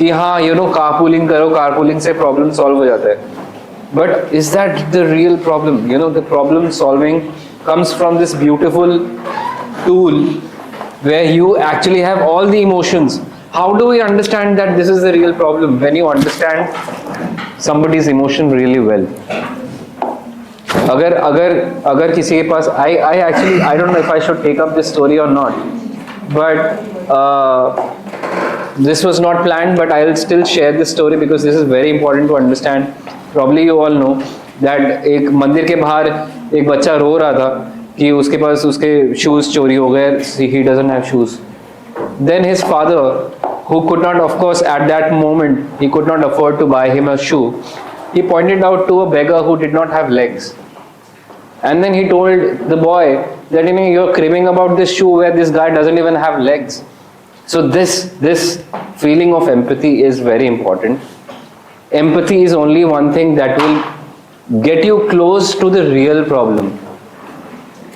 कि हाँ कारपूलिंग करो, कारपूलिंग से प्रॉब्लम सॉल्व हो जाता है. But is that the real problem? The problem solving comes from this beautiful tool where you actually have all the emotions. How do we understand that this is the real problem? When you understand somebody's emotion really well. अगर अगर अगर किसी के पास I actually I don't know if I should take up this story or not, but this was not planned, but I'll still share this story because this is very important to understand. Probably you all know that एक मंदिर के बाहर एक बच्चा रो रहा था कि उसके पास उसके शूज चोरी हो गए. He doesn't have shoes. Then his father, who could not, of course, at that moment, he could not afford to buy him a shoe. He pointed out to a beggar who did not have legs. And then he told the boy that you're cribbing about this shoe where this guy doesn't even have legs. So this feeling of empathy is very important. Empathy is only one thing that will get you close to the real problem.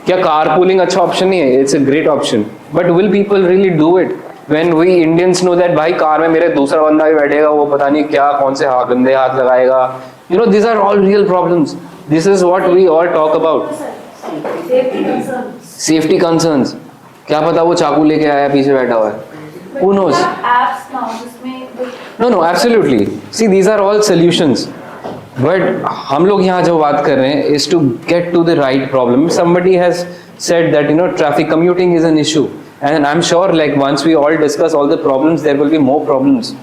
क्या carpooling अच्छा option नहीं है? It's a great option. But will people really do it? When we Indians know that भाई car में मेरे दूसरा बंदा भी बैठेगा, वो पता नहीं क्या कौन से गंदे हाथ लगाएगा. These are all real problems. This is what we all talk about. Safety concerns. क्या पता वो चाकू लेके आया पीछे बैठा हुआ है. Who knows? No, absolutely. See, these are all solutions. But हम लोग यहाँ जो बात कर रहे हैं is to get to the right problem. Somebody has said that traffic commuting is an issue, and I'm sure like once we all discuss all the problems, there will be more problems.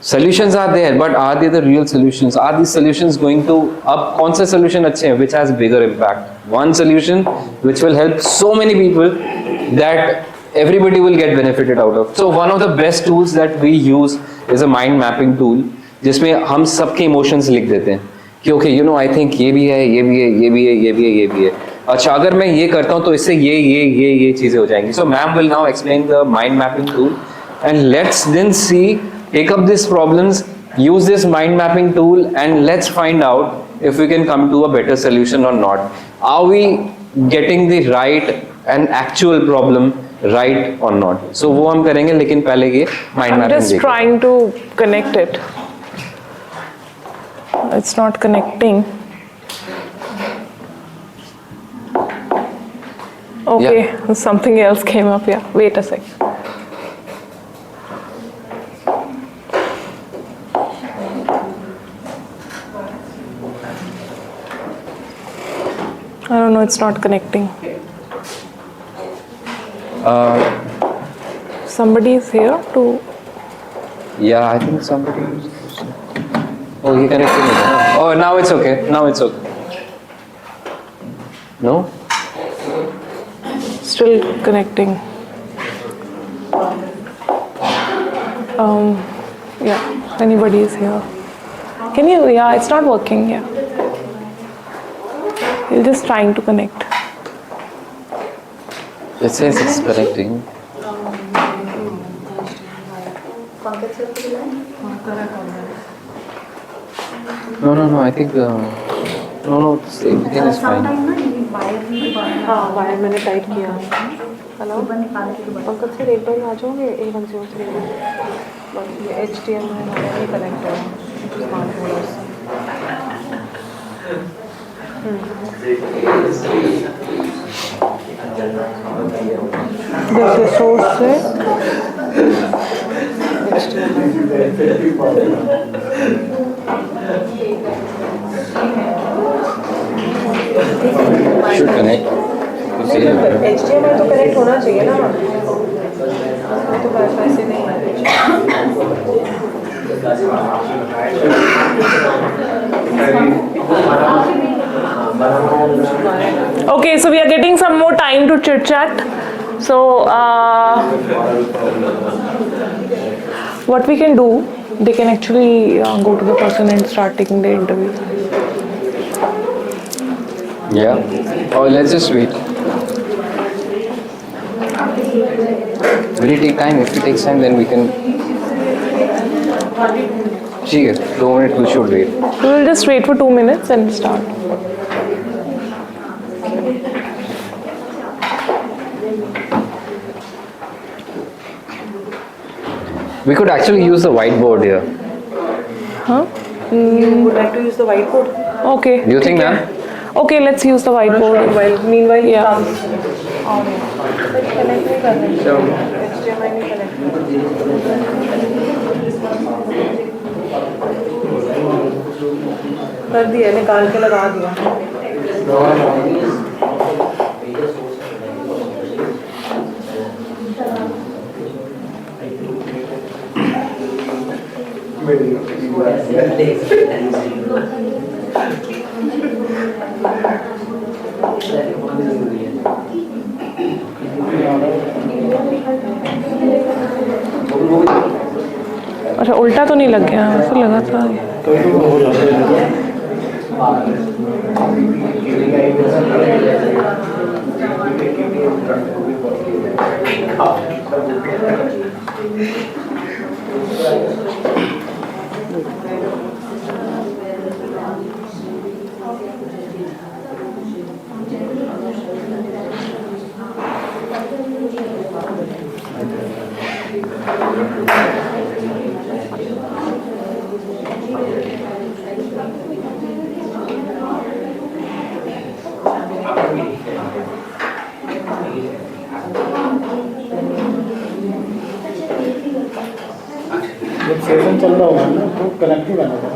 Solutions are there, but are they the real solutions? Are these solutions going to अब कौन सा solution अच्छे हैं which has bigger impact? One solution which will help so many people that everybody will get benefited out of. So one of the best tools that we use is a mind mapping tool, जिसमें हम सबके emotions लिख देते हैं कि okay, I think ये भी है, ये भी है, ये भी है, ये भी है, ये भी है. अच्छा, अगर मैं ये करता हूँ तो इससे ये चीजें हो जाएंगी. So ma'am will now explain the mind mapping tool, and let's then see, take up these problems, use this mind mapping tool, and let's find out if we can come to a better solution or not. Are we getting the right and actual problem right or not? So वो हम करेंगे, लेकिन पहले ये mind mapping. I'm just trying to connect it. It's not connecting. Okay, Yeah. Something else came up. Yeah, wait a sec. I don't know, it's not connecting. Somebody is here to... Yeah, I think somebody is... Oh, he connected me. Oh, now it's okay. Now it's okay. No? Still connecting. Yeah, anybody is here. Can you... Yeah, it's not working. Yeah. You're just trying to connect. It says it's connecting. No, I think no, everything is fine. हाँ, wire मैंने tight किया. Hello, Pankaj sir एक बार आ जाओगे A10 से. बस ये HDMI हमारा नहीं कनेक्ट है स्मार्ट बोर्ड से. जैसे सोर्स से Should connect. HDMI तो कनेक्ट होना चाहिए ना. तो वाईफाई से नहीं है. Okay, so we are getting some more time to chit chat. So what we can do, they can actually go to the person and start taking the interview. Yeah. Oh, let's just wait. Will it take time? If it takes time, then we can. ठीक है, 2 minutes we should wait. We will just wait for 2 minutes and start. We could actually use the whiteboard here. Huh? You would like to use the whiteboard? Okay. Do you think, ma'am? Okay, let's use the whiteboard. Meanwhile, Yeah. Connect नहीं कर रहे HDMI नहीं connect कर दिया, निकाल के लगा दिया. अच्छा उल्टा तो नहीं लग गया, ऐसा लगा था. जब सेशन चल रहा होगा ना तो कनेक्ट ही करना होगा.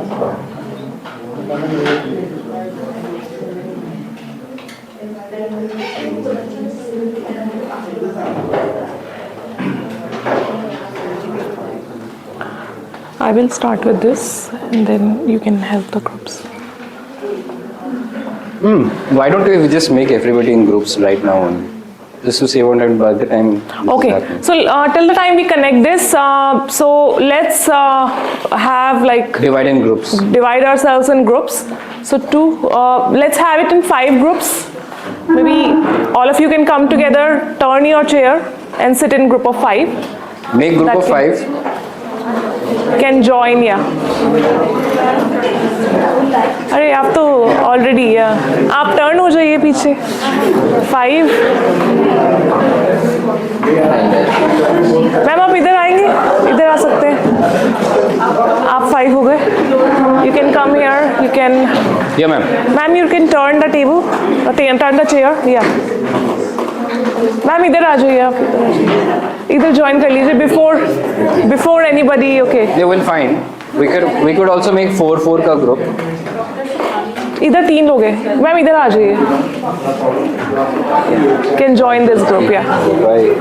I will start with this and then you can help the groups. Why don't we just make everybody in groups right now only? Just to save on time by the time. this Okay, is happening. so till the time we connect this, so let's have like Divide in groups. divide ourselves in groups. So let's have it in 5 groups. Maybe all of you can come together, turn your chair and sit in group of 5. Make group of 5. Can join, yeah. अरे आप तो already आप turn हो जाइए पीछे. 5. Ma'am आप इधर आएंगे, इधर आ सकते हैं. आप 5 हो गए. You can come here, you can. Yeah, ma'am. Ma'am you can turn the table, turn the chair. या मैम इधर आ जाइए, आप इधर आ जाइए, इधर ज्वाइन कर लीजिए before anybody. Okay, They will find. We could also make 4 का group. इधर 3 लोग हैं. मैम इधर आ जाइए. Can join this group. या Right.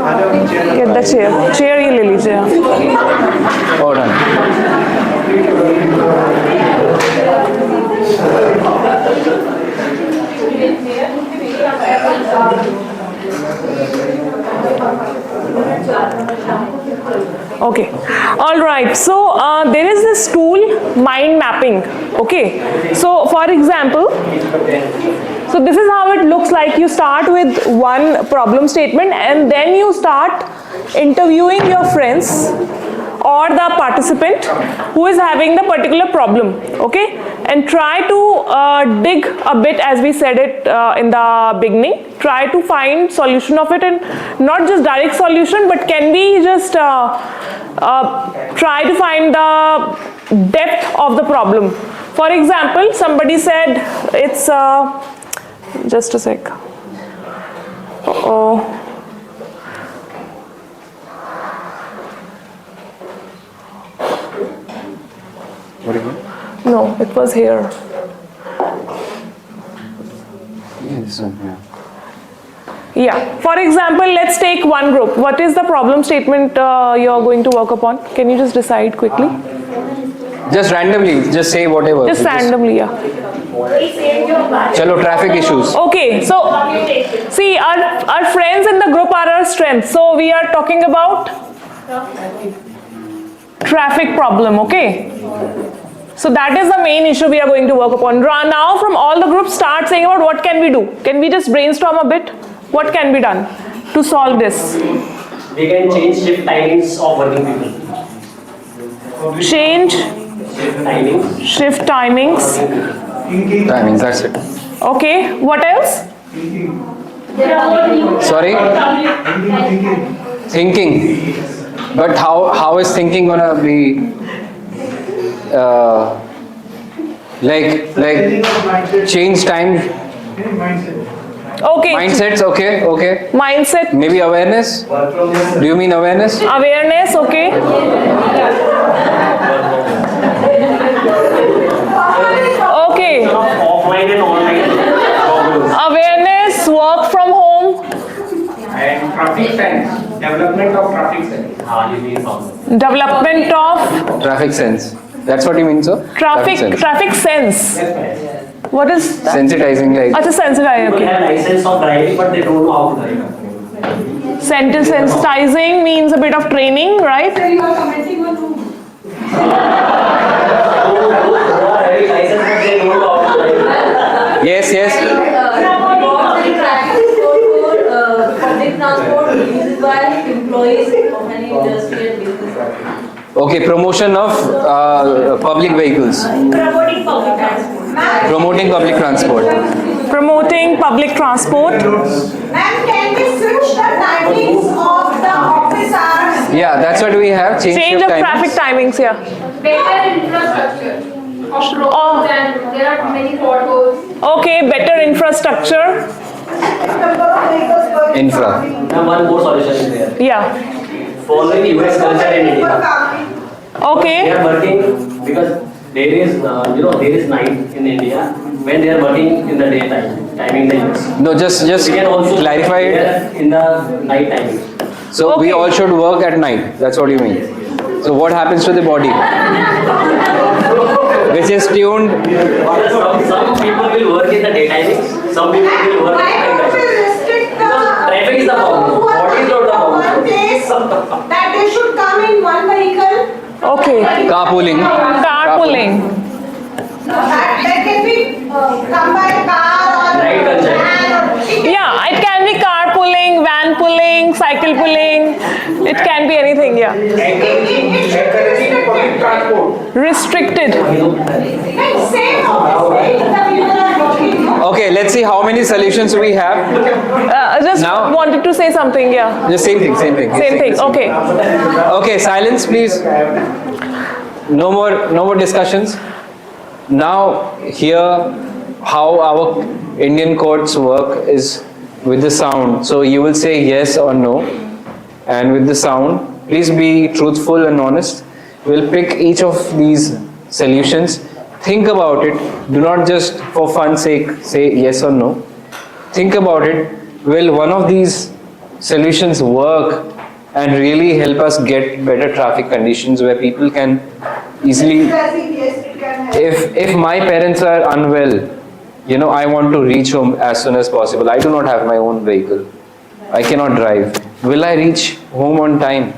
गेट द चेयर ये ले लीजिए आप. All done. Okay, all right. So there is this tool, mind mapping. Okay, so for example, so this is how it looks like. You start with one problem statement and then you start interviewing your friends or the participant who is having the particular problem. Okay, and try to dig a bit, as we said it in the beginning. Try to find solution of it, and not just direct solution, but can we just try to find the depth of the problem. For example, somebody said it's just a sec. What do you mean? No, it was here. Yeah, this one, yeah. Yeah, for example, let's take one group. What is the problem statement you are going to work upon? Can you just decide quickly? Just randomly, just say whatever. Just randomly, yeah. Chalo, traffic issues. Okay, so see, our friends in the group are our strength. So we are talking about traffic problem, okay? So that is the main issue we are going to work upon. Now from all the groups, start saying about what can we do. Can we just brainstorm a bit? What can be done to solve this? We can change shift timings of working people. Change Timings. shift timings. Timings, that's it. Okay, what else? Sorry? Thinking. But how is thinking gonna be like change time Okay. mindsets? Okay. Mindset. Maybe awareness. Do you mean awareness? Awareness. Okay. Okay. Offline and online problems. Awareness. Work from home. And traffic sense, development of traffic sense. You need something. Development of Traffic sense. That's what you mean, sir? traffic sense. What is that? Sensitizing, like. Acha, sensitizing. People Okay. have license of driving, but they don't know how to drive. Sensitizing means a bit of training, right? Those who are having license, but they don't know how to drive. Yes. Public transport used by employees of any industry and business. Okay, promotion of public vehicles. Promoting public transport. Promoting public transport. Promoting public transport. Ma'am, can we switch the timings of the office hours? Yeah, that's what we have. Change Change shift of timings. traffic timings, yeah. Better infrastructure of roads and there are many potholes. Okay, better infrastructure. Infra. Now one more solution is there. Yeah. Following US culture in India. They Okay. are working because there is, there is night in India when they are working in the daytime, timing the US. No, just We can also clarify it. there in the night timing. So we Okay. all should work at night. That's what you mean. So what happens to the body? Which is tuned. Some people will work in the day timings, some people will work Why in don't night we timings. restrict the Traffic is the problem. people who are Body is not the coming problem. from one place, that they should come in one vehicle? Okay. Carpooling. Carpooling. That they can be come by car or Right culture. van or. Yeah, it can be carpooling, van pulling, cycle pulling. It can be anything, yeah. Encouraging public transport. Restricted. Like same office, the people are working. Okay, let's see how many solutions we have. I just Now- wanted to say something, yeah. The same thing. Same thing, okay. Okay, silence, please. No more discussions. Now, here, how our Indian courts work is with the sound. So you will say yes or no, and with the sound, please be truthful and honest. We'll pick each of these solutions. Think about it. Do not just for fun's sake say yes or no. Think about it. Will one of these solutions work and really help us get better traffic conditions where people can easily, Yes, it can help. if my parents are unwell, I want to reach home as soon as possible. I do not have my own vehicle. I cannot drive. Will I reach home on time?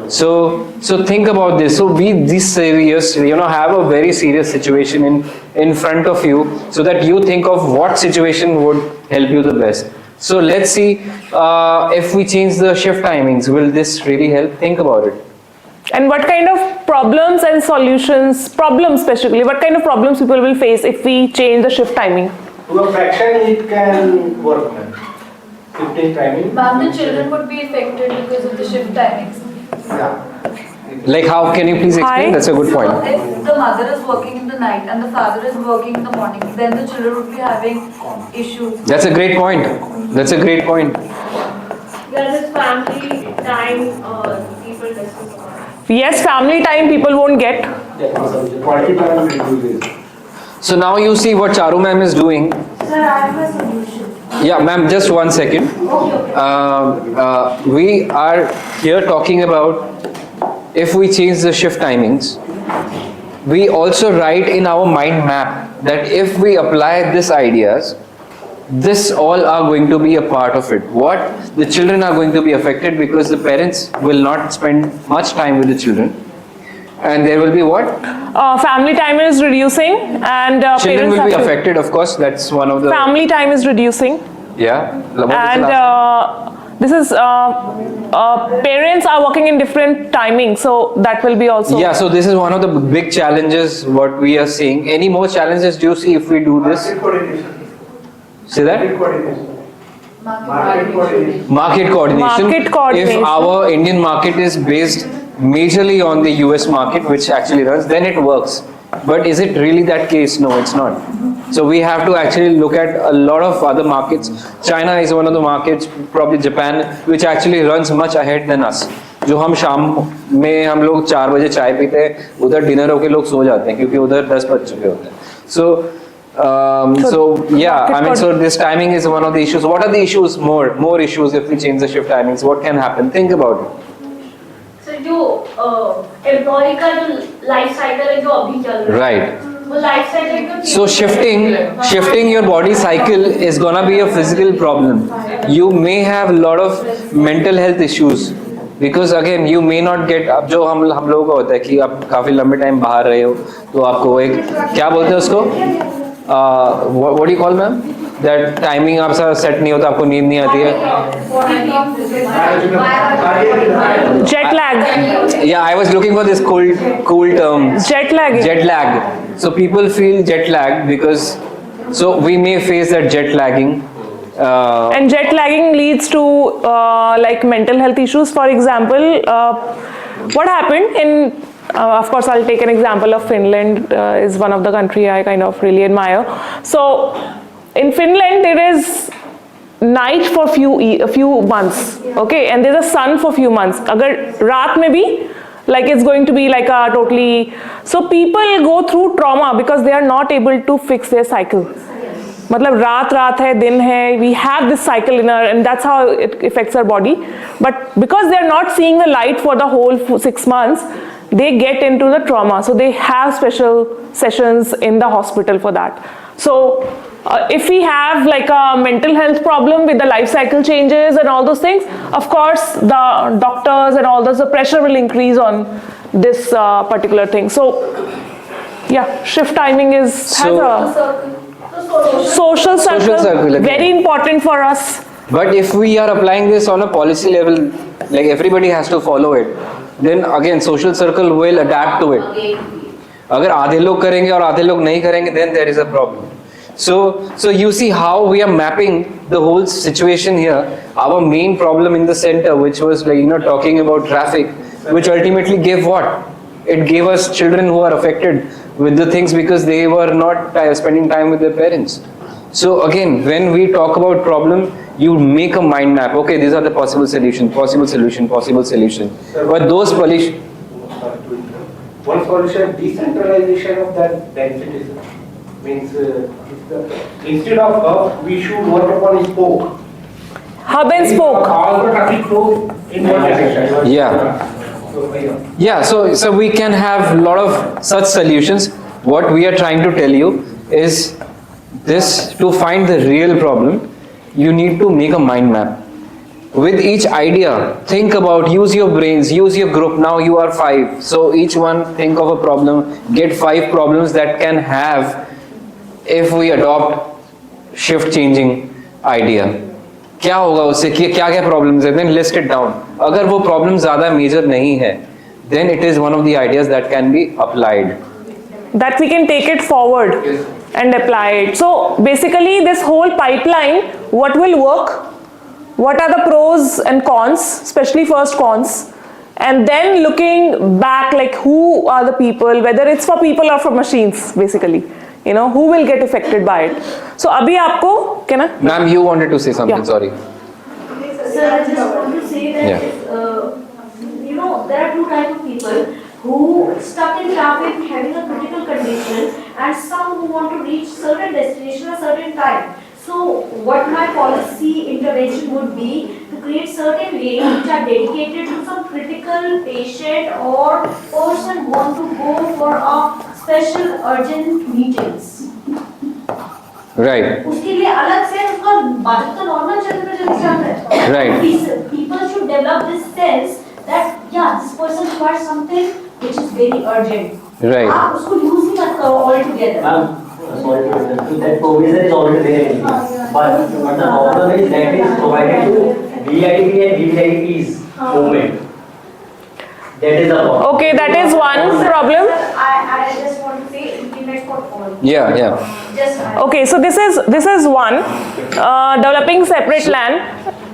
So think about this. So be this serious, have a very serious situation in front of you so that you think of what situation would help you the best. So let's see if we change the shift timings, will this really help? Think about it. And what kind of problems and solutions, problems especially, what kind of problems people will face if we change the shift timing? To a fraction it can work, ma'am. 15 timing. But the children would be affected because of the shift timings. Yeah. Like how, can you please explain? Hi. That's a good point. If the mother is working in the night and the father is working in the morning, then the children would be having issues. That's a great point. That's a great point. There is family time people discuss about. Yes, family time people won't get. Quality time reduces. So now you see what Charu ma'am is doing. Sir, I have a solution. Yeah, ma'am, just 1 second. We are here talking about if we change the shift timings, we also write in our mind map that if we apply these ideas, this all are going to be a part of it. What? The children are going to be affected because the parents will not spend much time with the children. And there will be what? Family time is reducing and Children parents will be have to- affected, of course. That's one of the... Family time is reducing. Yeah. What is the And last- this is, parents are working in different timings, so that will be also. Yeah, so this is one of the big challenges what we are seeing. Any more challenges do you see if we do this? Coordination. See that? Coordination. Market coordination. Market coordination. Market coordination. If our Indian market is based majorly on the US market, which actually runs, then it works. But is it really that case? No, it's not. So we have to actually look at a lot of other markets. China is one of the markets, probably Japan, which actually runs much ahead than us. जो हम शाम में हम लोग 4 बजे चाय पीते हैं, उधर डिनर होके लोग सो जाते हैं क्योंकि उधर 10 बज चुके होते हैं. So yeah, I mean, so this timing is one of the issues. What are the issues? More issues if we change the shift timings. What can happen? Think about it. So जो employ का जो life cycle है जो अभी चल रहा है, Right. वो लाइफ साइकिल को So shifting your body cycle is gonna be a physical problem. You may have a lot of mental health issues because again you may not get. अब जो हम लोगों का होता है कि आप काफी लंबे टाइम बाहर रहे हो तो आपको एक क्या बोलते हैं उसको what do you call ma'am that timing आपका सेट नहीं होता, आपको नींद नहीं आती है. Jet lag. Yeah, I was looking for this cool term. Jet lag. Jet lag. So people feel jet lag because so we may face that jet lagging. And jet lagging leads to like mental health issues. For example, what happened in of course I'll take an example of Finland. Is one of the country I kind of really admire. So in Finland there is night for a few months, okay, and there's a sun for few months. Agar raat mein bhi like it's going to be like a totally, so people go through trauma because they are not able to fix their cycle. मतलब रात है दिन है, we have this cycle in our, and that's how it affects our body. But because they are not seeing the light for the whole 6 months, they get into the trauma. So they have special sessions in the hospital for that. So if we have like a mental health problem with the life cycle changes and all those things, of course the doctors and all those, the pressure will increase on this particular thing. So yeah, shift timing has a social circle, very important for us. But if we are applying this on a policy level, like everybody has to follow it, then again social circle will adapt to it. अगर आधे लोग करेंगे और आधे लोग नहीं करेंगे, then there is a problem. So you see how we are mapping the whole situation here. Our main problem in the center, which was like talking about traffic, which ultimately gave what? It gave us children who are affected with the things because they were not spending time with their parents. So again, when we talk about problem, you make a mind map. Okay, these are the possible solution. But those solutions. One solution, decentralization of that density means instead of hub, we should work upon a spoke. Hub and spoke. All the traffic flow in one direction. Yeah, so we can have a lot of such solutions. What we are trying to tell you is this: to find the real problem, you need to make a mind map. With each idea, think about, use your brains, use your group. Now you are 5, so each one think of a problem, get 5 problems that can have if we adopt shift changing idea. क्या होगा उससे, क्या क्या problems है, then list it down. अगर वो problem ज्यादा major नहीं है, then it is one of the ideas that can be applied. That we can take it forward and apply it. So basically this whole pipeline, what will work, what are the pros and cons, especially first cons, and then looking back like who are the people, whether it's for people or for machines basically. Who will get affected by it. So abhi aapko can I? Ma'am, you wanted to say something. Yeah. Sorry. Sir, I just want to say that, there are 2 types of people who stuck in traffic having a critical condition and some who want to reach certain destination at a certain time. So what my policy intervention would be to create certain lanes which are dedicated to some critical patient or person who want to go for a special urgent meetings. Right. उसके लिए अलग से उसका बात तो normal चल रहा है. Right. People should develop this sense that this person requires something which is very urgent. Right. आप उसको use ही मत करो altogether. Sorry to interrupt you. That provision is already there. But the problem is that is provided to VIP and VVIPs movement. That is the problem. Okay, that is one problem. I just want to say implement for all. Yeah. Okay, so this is one. Developing separate land.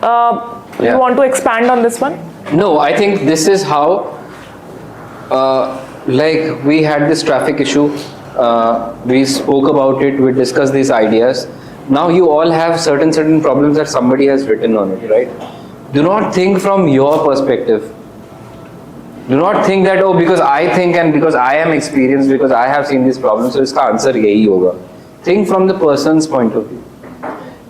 Yeah. You want to expand on this one? No, I think this is how, like we had this traffic issue, we spoke about it, we discussed these ideas. Now you all have certain problems that somebody has written on it, right? Do not think from your perspective. Do not think that, oh, because I think and because I am experienced, because I have seen these problems, so इसका answer यही होगा. Think from the person's point of view.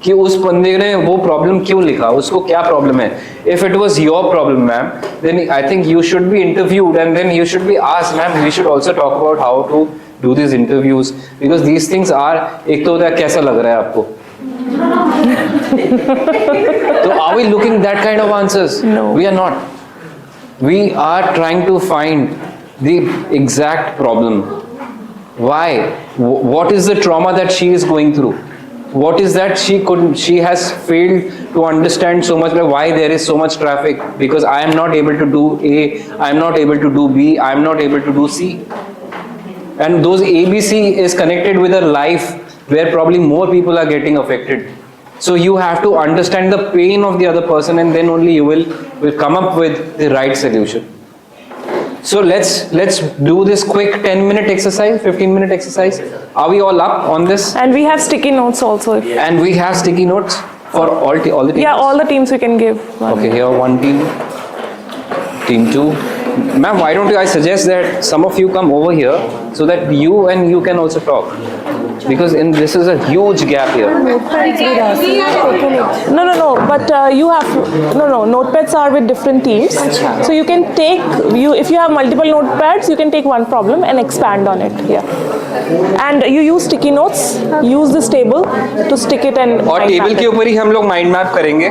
कि उस बंदे ने वो problem क्यों लिखा, उसको क्या प्रॉब्लम है. If it was your problem, ma'am, then I think you should be interviewed and then you should be asked, ma'am, we should also talk about how to do these interviews because these things are, एक तो होता है कैसा लग रहा है आपको. So are we looking that kind of answers? No. We are not. We are trying to find the exact problem. Why? What is the trauma that she is going through? What is that she has failed to understand so much, why there is so much traffic? Because I am not able to do A, I am not able to do B, I am not able to do C. And those ABC is connected with a life where probably more people are getting affected. So you have to understand the pain of the other person and then only you will come up with the right solution. So let's do this quick 10-minute exercise, 15-minute exercise. Are we all up on this? And we have sticky notes also. And we have sticky notes for all the teams? Yeah, all the teams we can give. Okay, here one team, team 2. Ma'am, why don't I suggest that some of you come over here so that you can also talk. Because this is a huge gap here. No. But you have notepads are with different teams. So you can take if you have multiple notepads, you can take one problem and expand on it. Yeah. And you use sticky notes. Use this table to stick it and. और table के ऊपर ही हम लोग mind map करेंगे.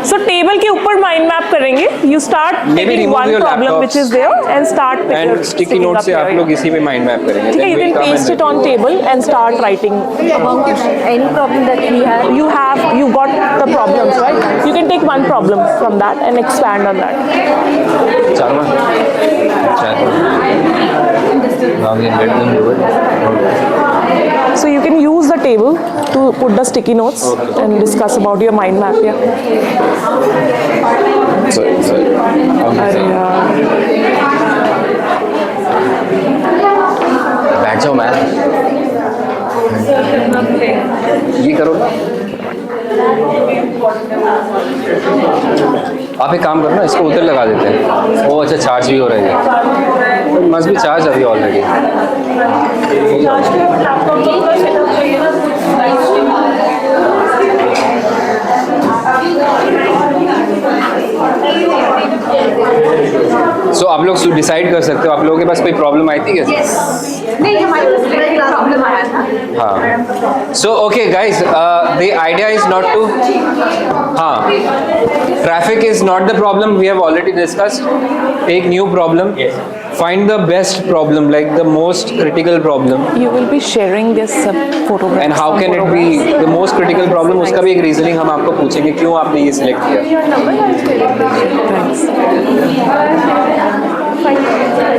So table के ऊपर mind map करेंगे. You start taking one problem which is there and start. And sticky note से आप लोग इसी पे माइंड मैप करेंगे. Okay, you can paste it on table and start writing about Any problem that we have. you got the problems, right? You can take one problem from that and expand on that. Charma. Now we let them do it. So you can use the table to put the sticky notes and discuss about your mind map. Yeah. Sorry. बैठ जाओ ma'am. ये करो ना. आप एक काम करो ना, इसको उधर लगा देते हैं. ओ अच्छा, चार्ज भी हो रहा है. मस्ट बी चार्ज अभी ऑलरेडी. सो आप लोग डिसाइड कर सकते हो, आप लोगों के पास कोई प्रॉब्लम आई थी क्या? नहीं, हमारे पास प्रॉब्लम आया था. हाँ. So okay guys, the idea is not to. हाँ. Traffic is not the problem. We have already discussed. Take new problem. Yes. Find the best problem, like the most critical problem. You will be sharing this photograph. And how can it be the most critical problem? उसका भी एक reasoning हम आपको पूछेंगे क्यों आपने ये select किया.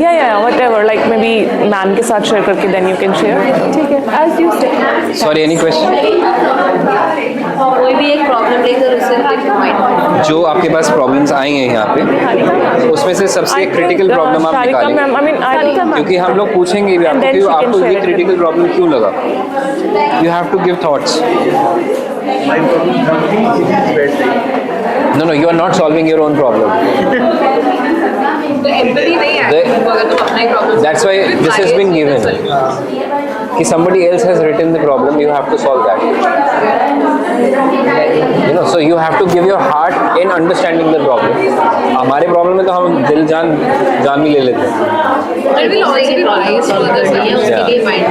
Yeah, whatever. Like maybe ma'am के साथ share करके then you can share. ठीक है. As you say. Sorry, any question? कोई भी एक प्रॉब्लम लेकर उसे जो आपके पास problems आई हैं यहाँ पे, उसमें से सबसे critical problem आप निकालेंगे. क्योंकि हम लोग पूछेंगे भी आपको कि आपको ये critical problem क्यों लगा. You have to give thoughts. No, you are not solving your own problem. That's why this has been given. कि somebody else has written the problem, you have to solve that. So you have to give your heart in understanding the problem. हमारे problem में तो हम दिल जान भी ले लेते हैं.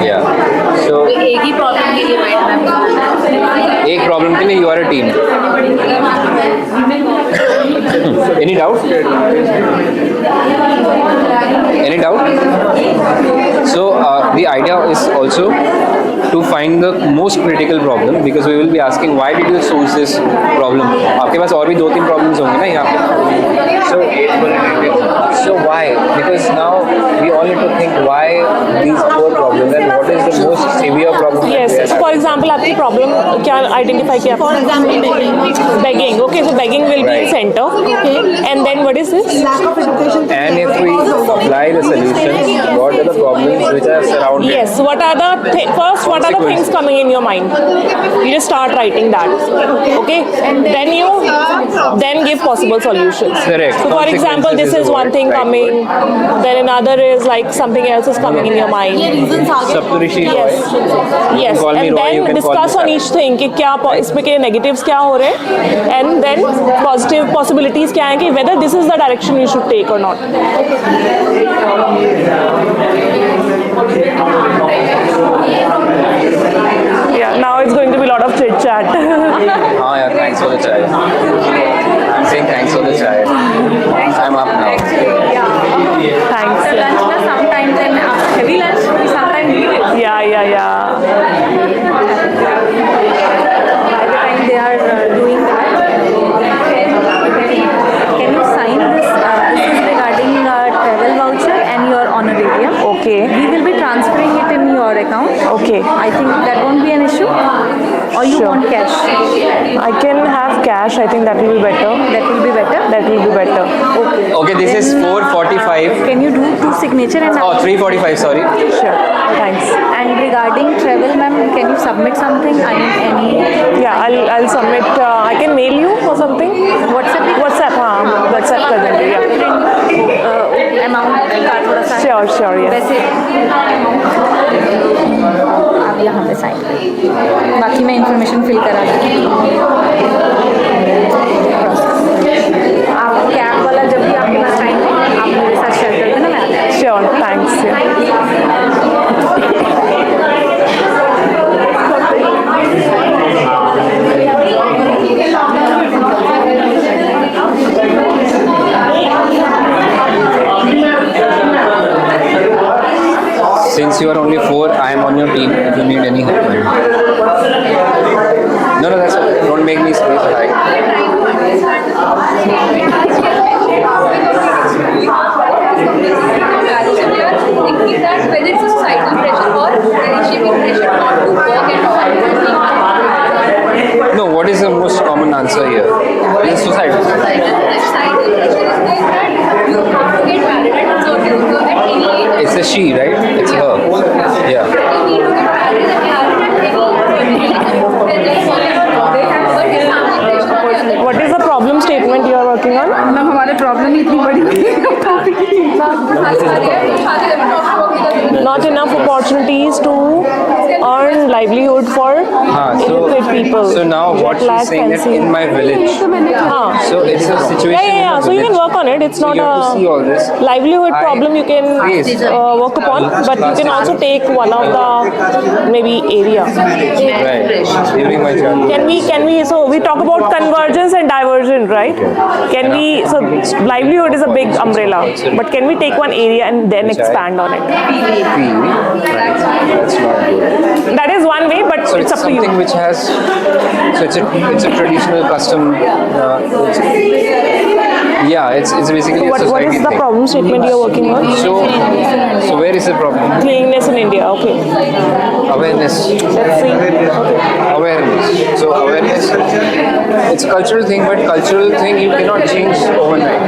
Yeah. So एक ही प्रॉब्लम के लिए माइंड मैप. एक problem के लिए you are a team. Any doubt? Any doubt? So the idea is also to find find the most critical problem, because we will be asking why did you choose this problem. आपके पास और भी 2-3 problems होंगे ना यहाँ पे. So why? Because now we all need to think why these 4 problems and what is the most severe problem. Yes. So for example, आपकी problem क्या identify किया? For example, begging. Okay, so begging will be in center. Okay. And then what is this? Lack of education. And if we apply the solutions, what are the problems which are surrounded? Yes. What are the first? What are the things coming in your mind? You just start writing that. Okay. And then you then give possible solutions. Correct. So for example, this is one thing coming. Then another is like something else is coming in your mind. Saptarishi Roy. Yes. Yes. call me And Roy, you then can call discuss me on Sam. each thing कि क्या इसमें के negatives क्या हो रहे हैं, and then positive possibilities क्या हैं कि whether this is the direction you should take or not. Yeah. Now it's going to be a lot of chit chat. हाँ यार, thanks for the chai. I'm saying thanks for the chai. I'm up now. Thanks. Lunch na sometimes and heavy lunch we sometimes leave it. Yeah. By the time they are doing that, can you sign this? This is regarding travel voucher and your honorarium. Okay. We will be transferring it in your account. Okay. I think that won't be an issue. Or you Sure. want cash? I can have cash. I think that will be better. That will be better. That will be better. Okay. Okay, this is Then, 4:45. Can you do 2 signature and Oh, 3:45. Sorry. Sure. Thanks. And regarding travel, ma'am, can you submit something? I mean, any Yeah, I'll submit. I can mail you or something. WhatsApp? WhatsApp. हाँ. WhatsApp कर देंगे. Yeah. Amount का थोड़ा सा Sure. Yeah. वैसे आप यहाँ पे साइन करें, बाकी मैं इंफॉर्मेशन फिल करा दूँगी. आप कैब वाला जब भी आपके पास टाइम हो आप मेरे साथ शेयर कर देना, मैं आ जाऊँगी. Sure. Thanks. Yeah. Since you are only 4, I am on your team if you need any help. No, that's okay. Don't make me stay high. Thinking that whether it's a societal pressure or shaping pressure not to work at all. No, what is the most common answer here? It is society. Societal pressure is that you have to get married at a certain at any age. It's a she, right? It's her. Yeah. You need to get married at any age. Then they follow your but it's family pressure. What is the problem statement you are working on? Ma'am हमारे problem ही इतनी बड़ी हुई है Not enough opportunities to earn livelihood for illiterate people. So now what Jet lag, she's saying that fancy. in my village. हाँ. So it's a situation. Yeah. So you can work on it. It's So not you have to see all this. a livelihood I problem you can face work upon, but you can also take one of the maybe area. Right. During my childhood. Can we? So we talk about convergence and divergence, right? Can we? So livelihood is a big umbrella, but can we take one area and then expand on it? Right. That's not good. That is one way, but So it's up to you. something which has. So it's a traditional custom. Yeah, it's basically a What society is the thing. problem statement you are working on? So where is the problem? Cleanliness in India. Okay. Awareness. Let's see. Awareness. So awareness, it's a cultural thing, but cultural thing you cannot change overnight.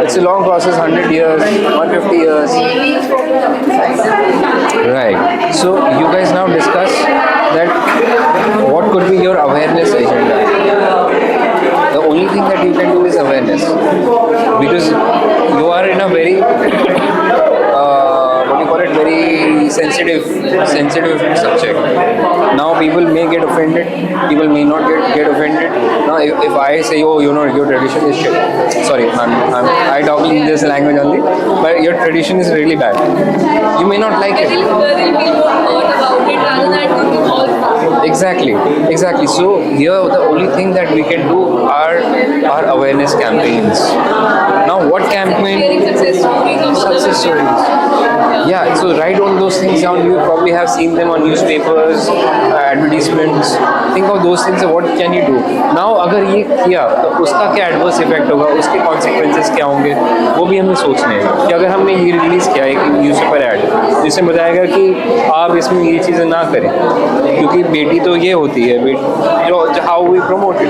It's a long process, 100 years, 150 years. Right. So you guys now discuss that what could be your awareness agenda. The only thing that you can do is awareness, because you are in a very what do you call it, very sensitive subject. Now people may get offended, people may not get offended. Now if I say, oh, you know, your tradition is shit, sorry, I talk in this language only, but your tradition is really bad, you may not like it. They'll feel more hurt about it rather than all. Exactly. So here the only thing that we can do are awareness campaigns. Now what campaign? Sharing success stories of Success stories. Yeah, so write all those things down. You probably have seen them on newspapers, advertisements. Think of those things. What can you do? Now अगर ये किया तो उसका क्या adverse effect होगा, उसके consequences क्या होंगे, वो भी हमें सोचने हैं कि अगर हमने ये रिलीज़ किया एक न्यूज़पेपर ऐड जिसमें बताएगा कि आप इसमें ये चीज़ें ना करें क्योंकि बेटी तो ये होती है, जो how we promote it.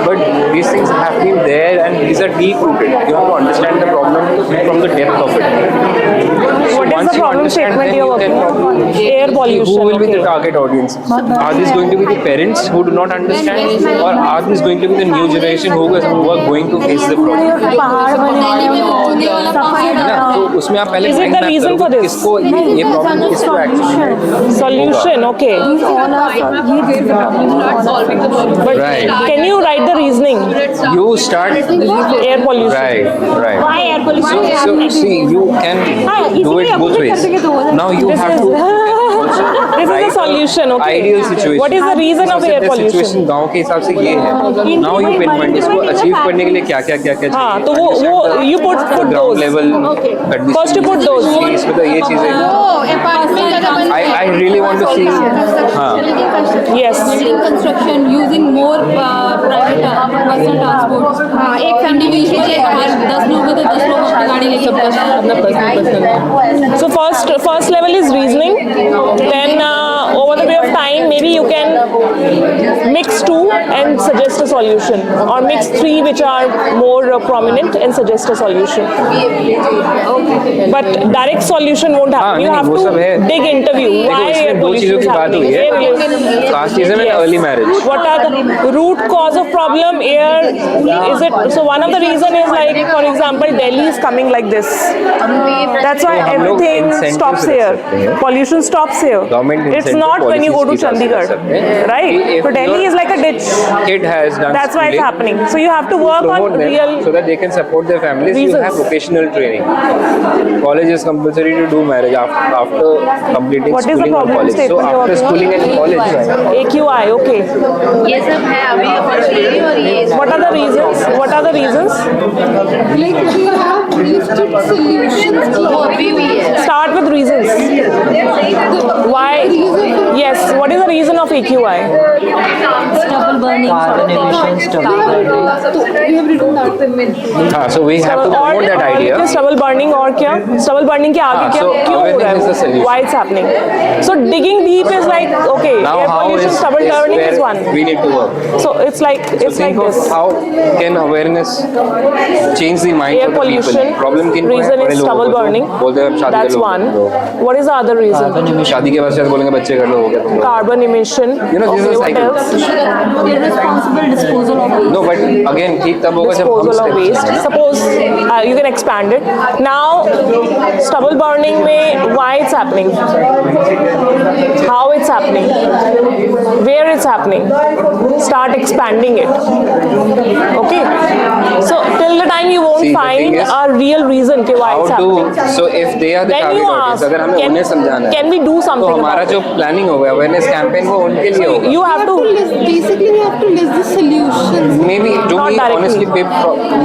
But these things have been there and these are deep rooted. You have to understand the problem from the depth of it. What is the problem statement you're working on? Air pollution. Who will be the target audience? Are these going to be the parents who do not understand, or are these going to be the new generation who are going to face the problem? ना तो उसमें आप पहले Is it the reason for this? किसको ये problem किसको actually Solution, okay. not solving the problem. But Right. can you write the reasoning? you start Air pollution. right. Why air pollution? So see, you can do it both ways. Now you This have is- to also This is write a solution, okay. Ideal situation. What is the reason of air pollution? Situation गांव के हिसाब से ये है. Now you pinpoint इसको achieve करने के लिए क्या हाँ, तो वो you put ground those. level conditions. First you put those. इसमें तो ये चीजें. I really want to see. हाँ. Yes. Building construction using more private personal transport. एक इंडिविजुअल हर 10 लोगों तो 10 लोग अपनी गाड़ी लेके अपना personal. So first level is reasoning. Then over the period of time, maybe you can mix two and suggest a solution, or mix three which are more prominent and suggest a solution. But direct solution won't happen. हाँ, You नहीं, have वो सब है. to dig interview. देखो, Why इसमें air दो pollution चीज़ों is की बात happening? हुई है. Air pollution. Casteism and Yes. early marriage. What are the root cause of problem? Air is it? So one of the reason is like, for example, Delhi is coming like this. That's why तो हम लोग everything incentives stops रख here. सकते हैं. Pollution stops here. Government It's incentive not when you go to policies की बात कर Chandigarh, सकते हैं. right? If So Delhi your is like a ditch. Kid has done That's why it's schooling, happening. So you have to work promote on them real. so that they can support their families. Reasons. You have vocational training. College is compulsory to do marriage after completing What is the schooling or problem college. So statement you're after working on? schooling and college, AQI, okay. ये सब है अभी opportunity और ये What are the reasons? What are the reasons? like we have listed solutions वो अभी भी है. Start with reasons. Why? Yes. What is the reason of AQI? Stubble burning. Carbon emissions, stubble burning. We have written that the myth. so we have to promote that idea. Stubble burning और क्या? Stubble burning के आगे हाँ, क्या? so क्यों हो रहा awareness is the है? solution. Why it's happening? So digging deep is like okay. Now Air how pollution, is stubble burning is where one. we need to work. So it's like So it's like think of this. how can awareness change the mind Air of the pollution. people. Problem किन को है? Reason बड़े is लोगों stubble को तो burning. बोलते हैं अब शादी That's कर लो. one. What is the other reason? शादी के बाद शायद बोलेंगे बच्चे कर लो हो गया तुम लोग. Carbon emission. You know, this is a Okay, what cycle. else? Irresponsible disposal of waste. No, but again ठीक तब होगा जब हम Disposal of steps waste. लेंगे ना. Suppose you can expand it. Now, stubble burning में why it's happening? How it's happening? Where it's happening? Start expanding it. Okay. So till the time you won't See, the find thing is, a real reason कि why it's How happening. to so if they are the Then target you audience, ask, अगर हमें उन्हें समझाना है can we do तो something हमारा about जो planning होगा अवेयरनेस कैंपेन वो उनके लिए होगा. You have to Basically we have to list the solutions. Maybe to Not me directly. honestly no,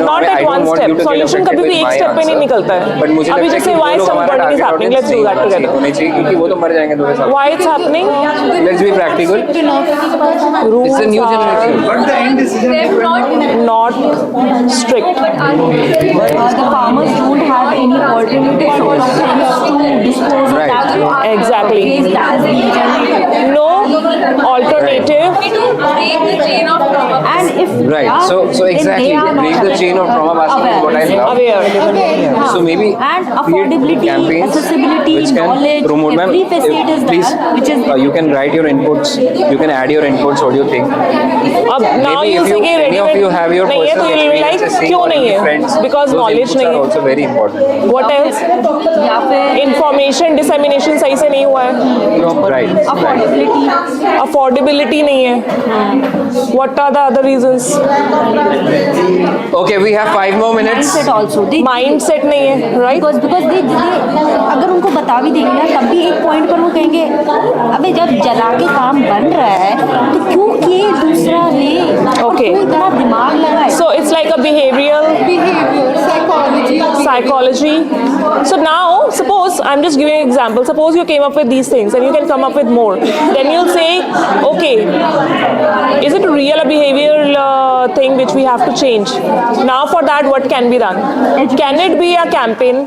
not I at don't one want step. you to get Solution affected कभी भी with एक my step में नहीं answer. निकलता है. But मुझे अभी लगता है जैसे कि why वो लोग stubble हमारा burning is target happening. Let's do audience that नहीं together. होने चाहिए क्योंकि वो तो मर जाएंगे दो साल. Why it's happening? Let's be practical. Rules It's a new are generation. not strict. The farmers don't have any alternative solutions to dispose of Right. that Exactly. waste that is being generated. No alternative. Break the chain of trauma. And if Right. they are- So then exactly they are break not the chain of trauma basket is what I love. Aware. So maybe and create affordability, campaigns accessibility, which can knowledge, promote. Ma'am, every facet is please, there, which is you can write your inputs. You can add your inputs. What do you think? अब now Maybe you if say you, कि any of ready-made you have your नहीं है तो personal you'll be like experiences, क्यों नहीं है? friends, Because those knowledge inputs नहीं are है. also very important. What else? या फिर Information dissemination सही से नहीं हुआ है. Right. affordability, अफोर्डेबिलिटी नहीं है. What are the other reasons? Okay, we have 5 more minutes. Mindset also. Mindset नहीं है, right? Because they अगर उनको बता भी देंगे ना तब भी एक पॉइंट पर वो कहेंगे अबे जब जला के काम बन रहा है तो क्यों किए दूसरा ले और Okay. क्यों इतना दिमाग लगाए. So it's like a behavioral psychology. So now, suppose I'm just giving an example. Suppose you came up with these things, and you can come up with more. Then you'll say, okay, is it real a behavioral thing which we have to change? Now, for that, what can be done? Can it be a campaign?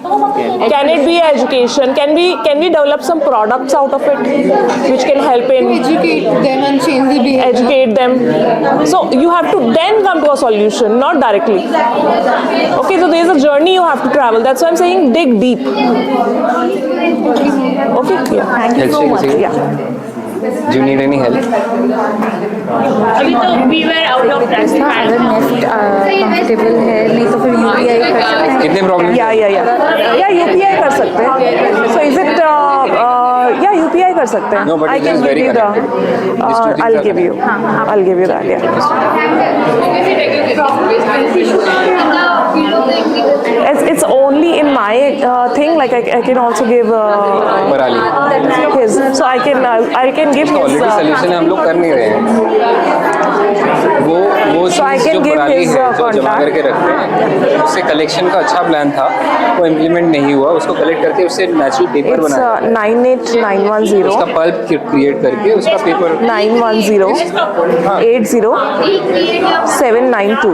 Can it be education? Can we develop some products out of it, which can help in Educate them and change the behavior. educate them? So you have to then come to a solution, not directly. Okay, so there's a journey you have to travel. That's why I'm saying dig deep. Okay, yeah. Thank you so much. Yeah. Do you need any help? अभी तो we were out of practice. अगर NEFT comfortable है नहीं तो फिर UPI कर सकते हैं. कितने प्रॉब्लम? Yeah, UPI कर सकते हैं. So is it yeah, UPI कर सकते हैं. No, but I it can is give very you the connected. These two things I'll are give you that, yeah. It's only in my thing, like I can also give Parali. his, so I can give his already solution हम लोग कर नहीं रहे हैं. वो So I cheese can जो give पराली his, है जो जमा contact. करके रखते हैं, उससे कलेक्शन का अच्छा प्लान था, वो इम्प्लीमेंट नहीं हुआ. उसको कलेक्ट करके उससे नेचुरल पेपर it's बनाया, 98910 उसका पल्प क्रिएट करके उसका paper 910 80 792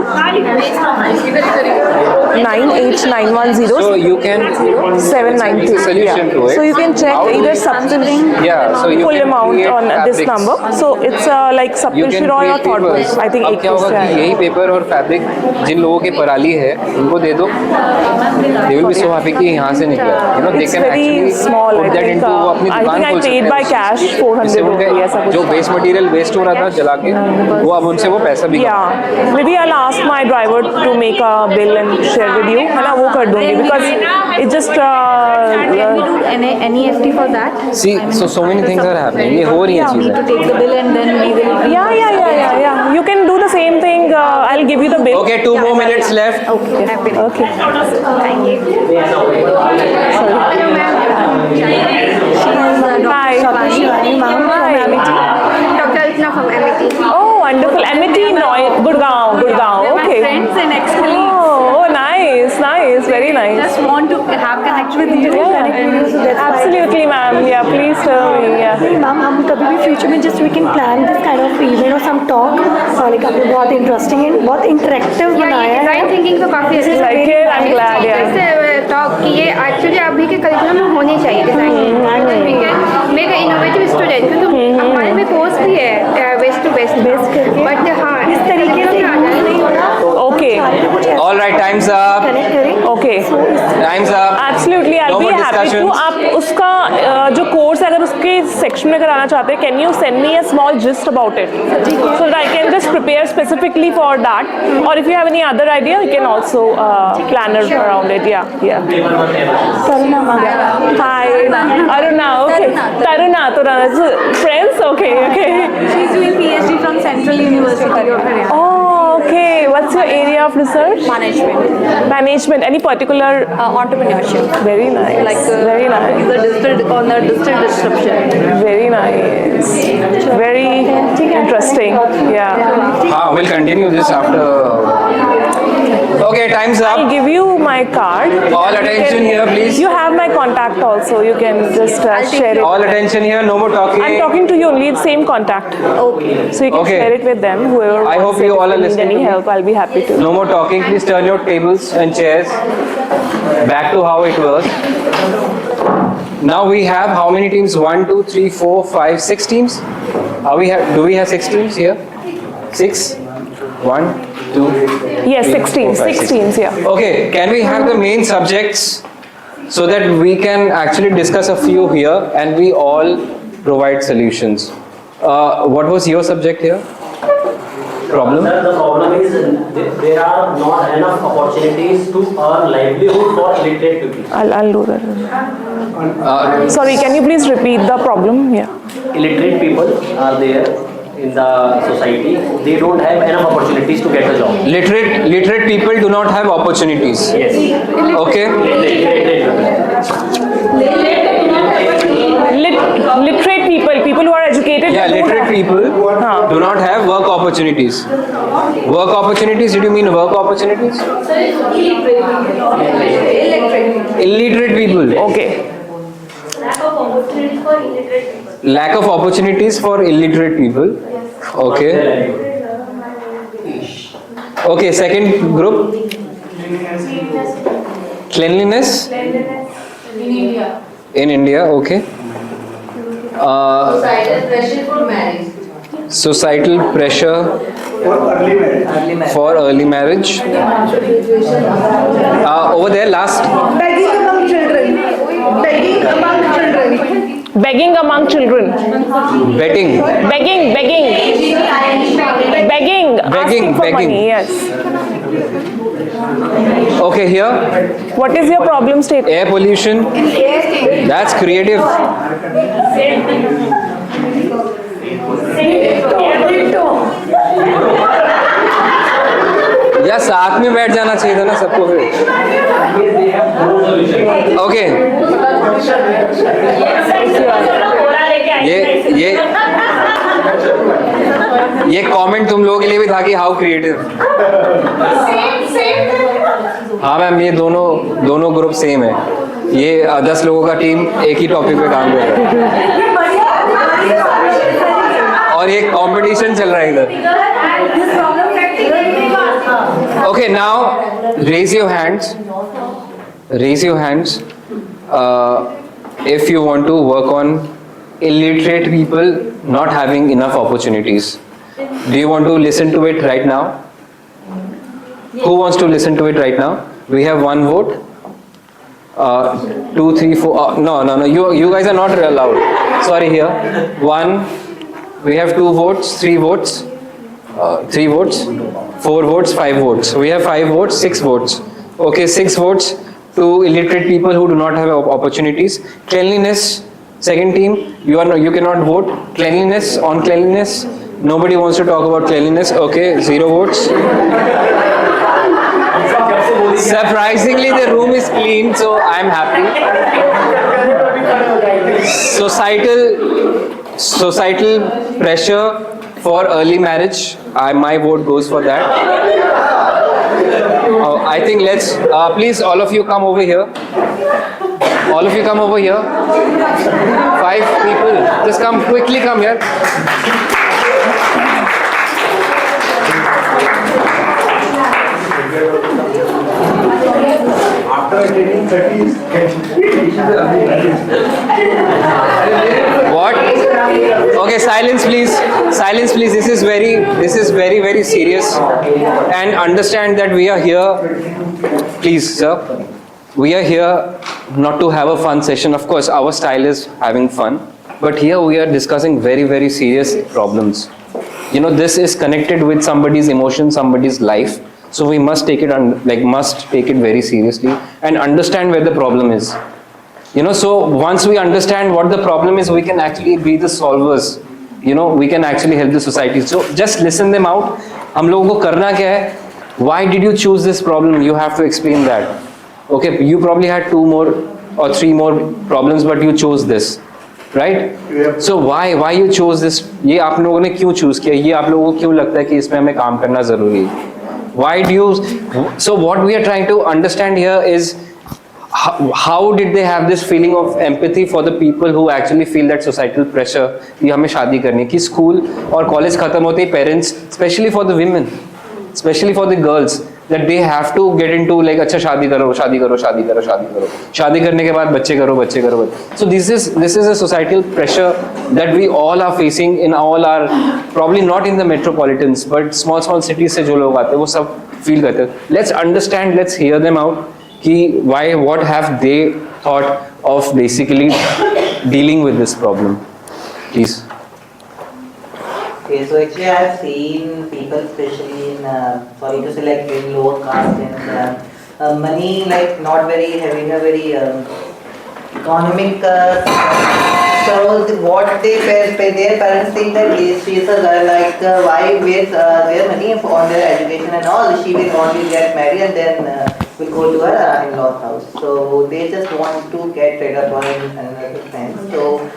98910 So you can 792. solution to it. So you can check How do either we- subsidy Yeah, so you full can amount create on this fabrics. number. So it's like You Saptarshi can Roy or create Thought papers. Buzz. I think अब एक क्या होगा कि यही paper और fabric जिन लोगों के पराली है उनको दे दो, they will be so happy कि यहाँ से निकला. You know, they It's can very actually small. put I that think, into वो अपनी I दुकान think I खोल सकते paid हैं. by cash 400 जिससे उनके only, ऐसा कुछ जो वेस्ट मटेरियल वेस्ट हो रहा था जला के, वो अब उनसे वो पैसा भी Yeah, maybe I'll ask my driver to make a bill and share with you. है ना, वो कर दूँगी because it just Can we do NEFT for that? See, so many things are happening. ये हो रही हैं Need to चीज़ें. take the bill and then we will. yeah. You can do the same thing. I'll give you the bill. Okay, 2 more minutes left. Okay. Okay. Thank you. Hi. Shivani ma'am from Hi. Amity. Dr. Alpna from MIT. Oh, wonderful. Amity, Gurgaon. Okay. Friends and ex-colleagues. Oh, nice. Very nice. Just want to have connect with you. Absolutely, ma'am. Yeah, please tell me. Yeah. Ma'am हम कभी भी future में just we can plan this kind of event और some talk like आपने बहुत interesting and बहुत interactive बनाया है. डिजाइन थिंकिंग तो काफी अच्छी Like it, I'm glad. Yeah. जैसे टॉक की ये एक्चुअली अभी के करिकुलम में होनी चाहिए डिजाइन मेरे इनोवेटिव स्टूडेंट तो हमारे में कोर्स भी है वेस्ट टू वेस्ट करके। बट हाँ इस तरीके से नहीं होना. Okay. All right, time's up. Connect करें. Okay. Time's up. Absolutely, I'll No be more happy to. discussions. आप उसका जो कोर्स अगर उसके सेक्शन में कराना चाहते हैं, can you send me a small gist about it? So that I can just prepare specifically for that. Or if you have any other idea, you can also plan around it. Yeah. Karuna ma'am. Hi, Aruna. Okay. Taruna. So, friends. Okay. She's doing PhD from Central University of Haryana. Oh, okay. What's your area of research? Management. Any particular? Entrepreneurship. Very nice. Like very nice. the digital disruption. Very nice. Very interesting. Yeah. We'll continue this after. Okay, time's I'll up. give you my card. All attention here, please. You have my contact also. You can just share it. All attention here. No more talking. I'm talking to you only. It's same contact. Okay. So you can Okay. share it with them. Whoever I wants hope it. you If all are need listening any to me. help, I'll be happy to. No more talking. Please turn your tables and chairs back to how it was. Now we have how many teams? 1, 2, 3, 4, 5, 6 teams. Do we have 6 teams here? 6. 1, 2. Yes, 16. 4, 5, 6. 16, yeah. Okay, can we have the main subjects so that we can actually discuss a few here and we all provide solutions? What was your subject here? problem? Sir, the problem is there are not enough opportunities to earn livelihood for illiterate people. I'll do that. Sorry, can you please repeat the problem? Yeah. Illiterate people are there in the society. They don't have enough opportunities to get a job. Literate people do not have opportunities. Yes. Okay. Literate people who are educated. Yeah, literate people do not have work opportunities. Work opportunities, did you mean work opportunities? Illiterate people. Okay. Lack of opportunities for illiterate people. Lack of opportunities for illiterate people. Okay. Okay, second group. Cleanliness in India, okay. Societal pressure for marriage. Societal pressure for early marriage. Over there, last. Begging among children. Begging among children. Begging among children. Betting. Begging. Asking for begging. money. Yes. Okay, here. What is your problem statement? Air pollution. That's creative. या साथ में बैठ जाना चाहिए था ना सबको फिर. ओके. ये कमेंट तुम लोगों के लिए भी था कि हाउ क्रिएटिव. हाँ मैम, ये दोनों ग्रुप सेम है. ये 10 लोगों का टीम एक ही टॉपिक पे काम कर रहा है और एक कंपटीशन चल रहा है इधर. Okay, now raise your hands. Raise your hands if you want to work on illiterate people not having enough opportunities. Do you want to listen to it right now? Who wants to listen to it right now? We have one vote. 2, 3, 4. No. You guys are not allowed. Sorry, here. 1. We have 2 votes, 3 votes. 3 votes, 4 votes, 5 votes. We have 5 votes, 6 votes. Okay, 6 votes to illiterate people who do not have opportunities. Cleanliness, second team, you cannot vote. Cleanliness, on cleanliness, nobody wants to talk about cleanliness. Okay, 0 votes. Surprisingly, the room is clean, so I'm happy. Societal pressure for early marriage, my vote goes for that. I think let's, please all of you come over here. All of you come over here. 5 people, just come, quickly come here. After attending 30 What? Okay, silence please. Silence please. This is very, very serious. And understand that we are here, please sir, we are here not to have a fun session. Of course, our style is having fun. But here we are discussing very, very serious problems. You know, this is connected with somebody's emotion, somebody's life. So we must take it very seriously and understand where the problem is. You know, so once we understand what the problem is, we can actually be the solvers. You know, we can actually help the society. So just listen them out. हम लोगों को करना क्या है? Why did you choose this problem? You have to explain that. Okay, you probably had 2 more or 3 more problems, but you chose this, right? Yeah. So why you chose this? ये आप लोगों ने क्यों choose किया? ये आप लोगों को क्यों लगता है कि इसमें हमें काम करना जरूरी है? Why do you? So what we are trying to understand here is how did they have this feeling of empathy for the people who actually feel that societal pressure कि हमें शादी करनी है कि स्कूल और कॉलेज खत्म होते ही parents especially for the women, especially for the girls, that they have to get into like अच्छा शादी करो शादी करने के बाद बच्चे करो. So this is a societal pressure that we all are facing in all our, probably not in the metropolitans but small cities से जो लोग आते हैं वो सब feel करते हैं. Let's understand, let's hear them out कि what have they thought of basically dealing with this problem, please. Okay, so actually I have seen people, especially in, sorry to say, like in lower caste and money, like not very, having a very economic, so what they pay their parents think that she is a girl, like why waste their money on their education and all, she will only get married and then will go to her in-laws house. So they just want to get rid of her another friends. So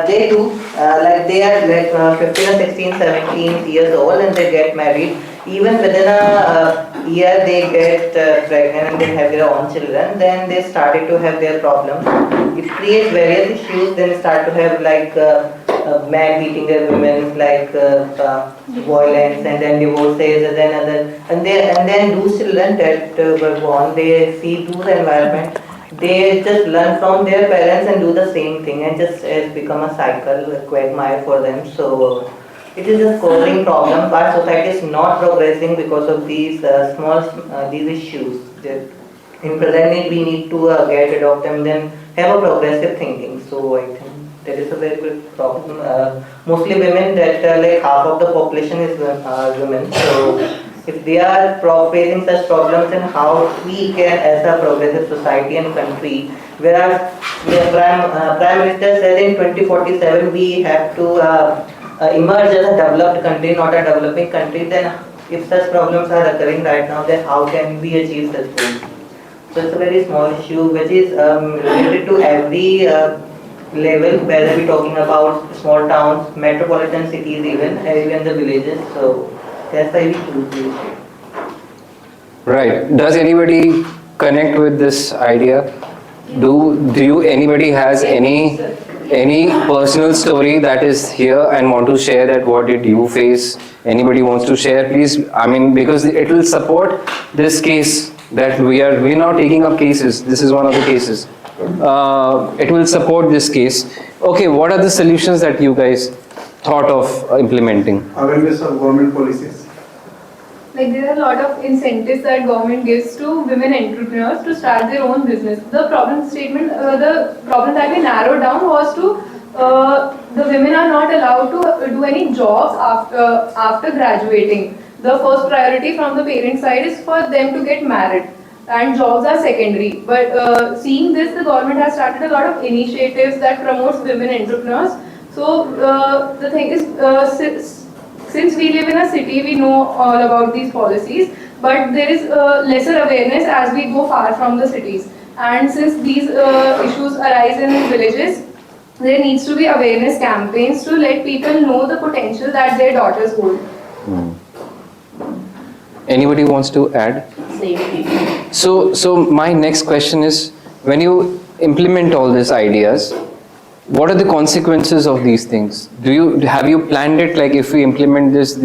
they do, like they are like 15 or 16, 17 years old and they get married. Even within a year they get pregnant and they have their own children, then they started to have their problems. It creates various issues, then start to have like men beating their women, like violence, and then divorces, and then other, and then those children that were born, they see those environment, they just learn from their parents and do the same thing, and just it's become a cycle, a quagmire for them. So it is just causing problem. Our society is not progressing because of these these issues. That in present we need to get rid of them, then have a progressive thinking. So I think that is a very good problem. Mostly women, that like half of the population is women. So if they are facing such problems, then how we can, as a progressive society and country, where the Prime Minister said in 2047 we have to emerge as a developed country, not a developing country, then if such problems are occurring right now, then how can we achieve such goals? So it's a very small issue which is related to every level, whether we're talking about small towns, metropolitan cities, even the villages. So that's why we choose this issue. Right. Does anybody connect with this idea? Anybody has any personal story that is here and want to share that what did you face? Anybody wants to share, please? I mean, because it will support this case that we're now taking up cases. This is one of the cases. It will support this case. Okay, what are the solutions that you guys thought of implementing? Awareness of government policies. Like there are a lot of incentives that government gives to women entrepreneurs to start their own business. The problem that we narrowed down was to the women are not allowed to do any jobs after graduating. The first priority from the parent side is for them to get married, and jobs are secondary. But seeing this, the government has started a lot of initiatives that promotes women entrepreneurs. So the thing is, since we live in a city, we know all about these policies, but there is lesser awareness as we go far from the cities. And since these issues arise in villages, there needs to be awareness campaigns to let people know the potential that their daughters hold. Anybody wants to add? So my next question is, when you implement all these ideas, what are the consequences of these things? Have you planned it, like if we implement this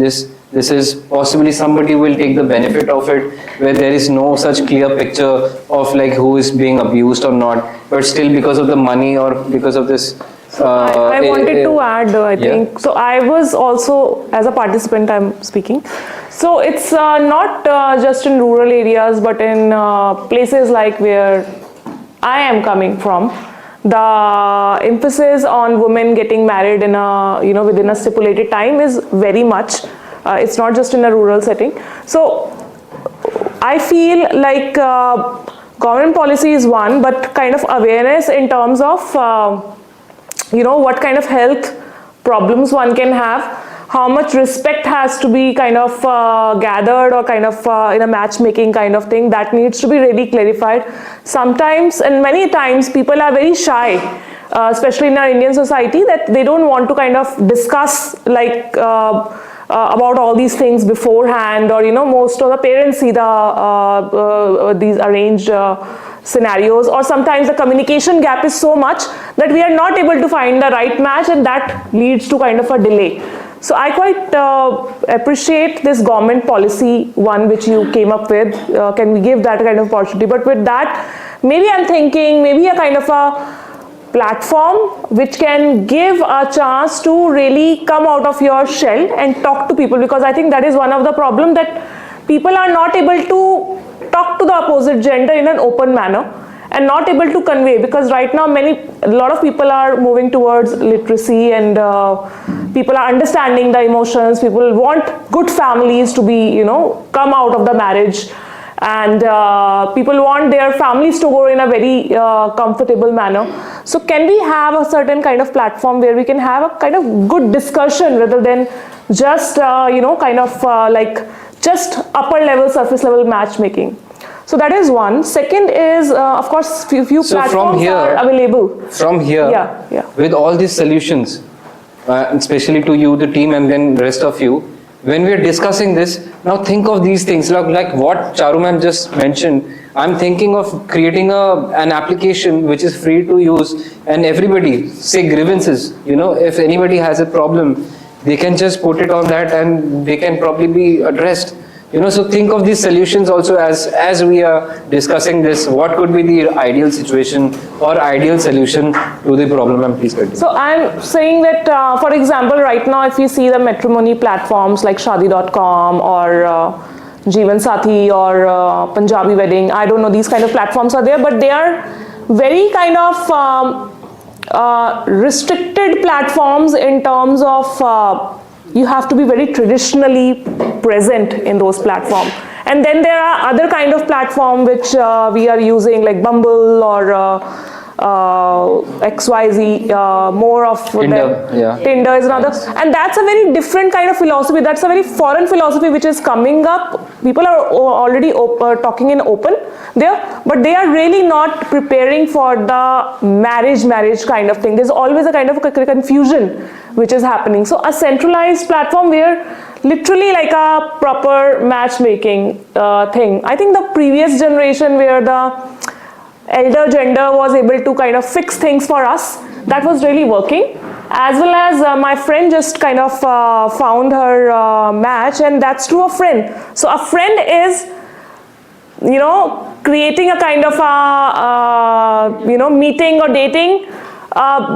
is possibly somebody will take the benefit of it, where there is no such clear picture of like who is being abused or not, but still because of the money or because of this. I wanted to add, I think, so I was also, as a participant I'm speaking, so it's not just in rural areas, but in places like where I am coming from. The emphasis on women getting married in a, within a stipulated time is very much. It's not just in a rural setting. So I feel like government policy is one, but kind of awareness in terms of, what kind of health problems one can have, how much respect has to be kind of gathered or kind of in a matchmaking kind of thing, that needs to be really clarified. Sometimes and many times people are very shy, especially in our Indian society, that they don't want to kind of discuss like about all these things beforehand, or most of the parents see these arranged scenarios, or sometimes the communication gap is so much that we are not able to find the right match, and that leads to kind of a delay. So I quite appreciate this government policy one which you came up with. Can we give that kind of opportunity? But with that, maybe I'm thinking maybe a kind of a platform which can give a chance to really come out of your shell and talk to people, because I think that is one of the problem, that people are not able to talk to the opposite gender in an open manner. and not able to convey, because right now a lot of people are moving towards literacy, and people are understanding the emotions. People want good families to be, come out of the marriage, and people want their families to go in a very comfortable manner. So can we have a certain kind of platform where we can have a kind of good discussion rather than just like just upper level, surface level matchmaking? So that is one. Second is, of course, few platforms are available. From here, with all these solutions, especially to you, the team, and then rest of you, when we are discussing this, now think of these things like what Charu ma'am just mentioned. I'm thinking of creating an application which is free to use, and everybody, say grievances, if anybody has a problem, they can just put it on that and they can probably be addressed. So think of these solutions also as we are discussing this. What could be the ideal situation or ideal solution to the problem? And please continue. So I'm saying that, for example, right now, if you see the matrimony platforms like Shaadi.com or Jeevan Sathi or Punjabi Wedding, I don't know, these kind of platforms are there, but they are very kind of restricted platforms in terms of you have to be very traditionally present in those platforms. And then there are other kind of platform which we are using, like Bumble or XYZ, more of Tinder, Tinder is another, and that's a very different kind of philosophy. That's a very foreign philosophy which is coming up. People are already talking in open there, but they are really not preparing for the marriage kind of thing. There's always a kind of confusion which is happening. So a centralized platform where literally like a proper matchmaking thing. I think the previous generation where the elder gender was able to kind of fix things for us, that was really working. As well as my friend just kind of found her match, and that's to a friend. So a friend is, creating a kind of a, meeting or dating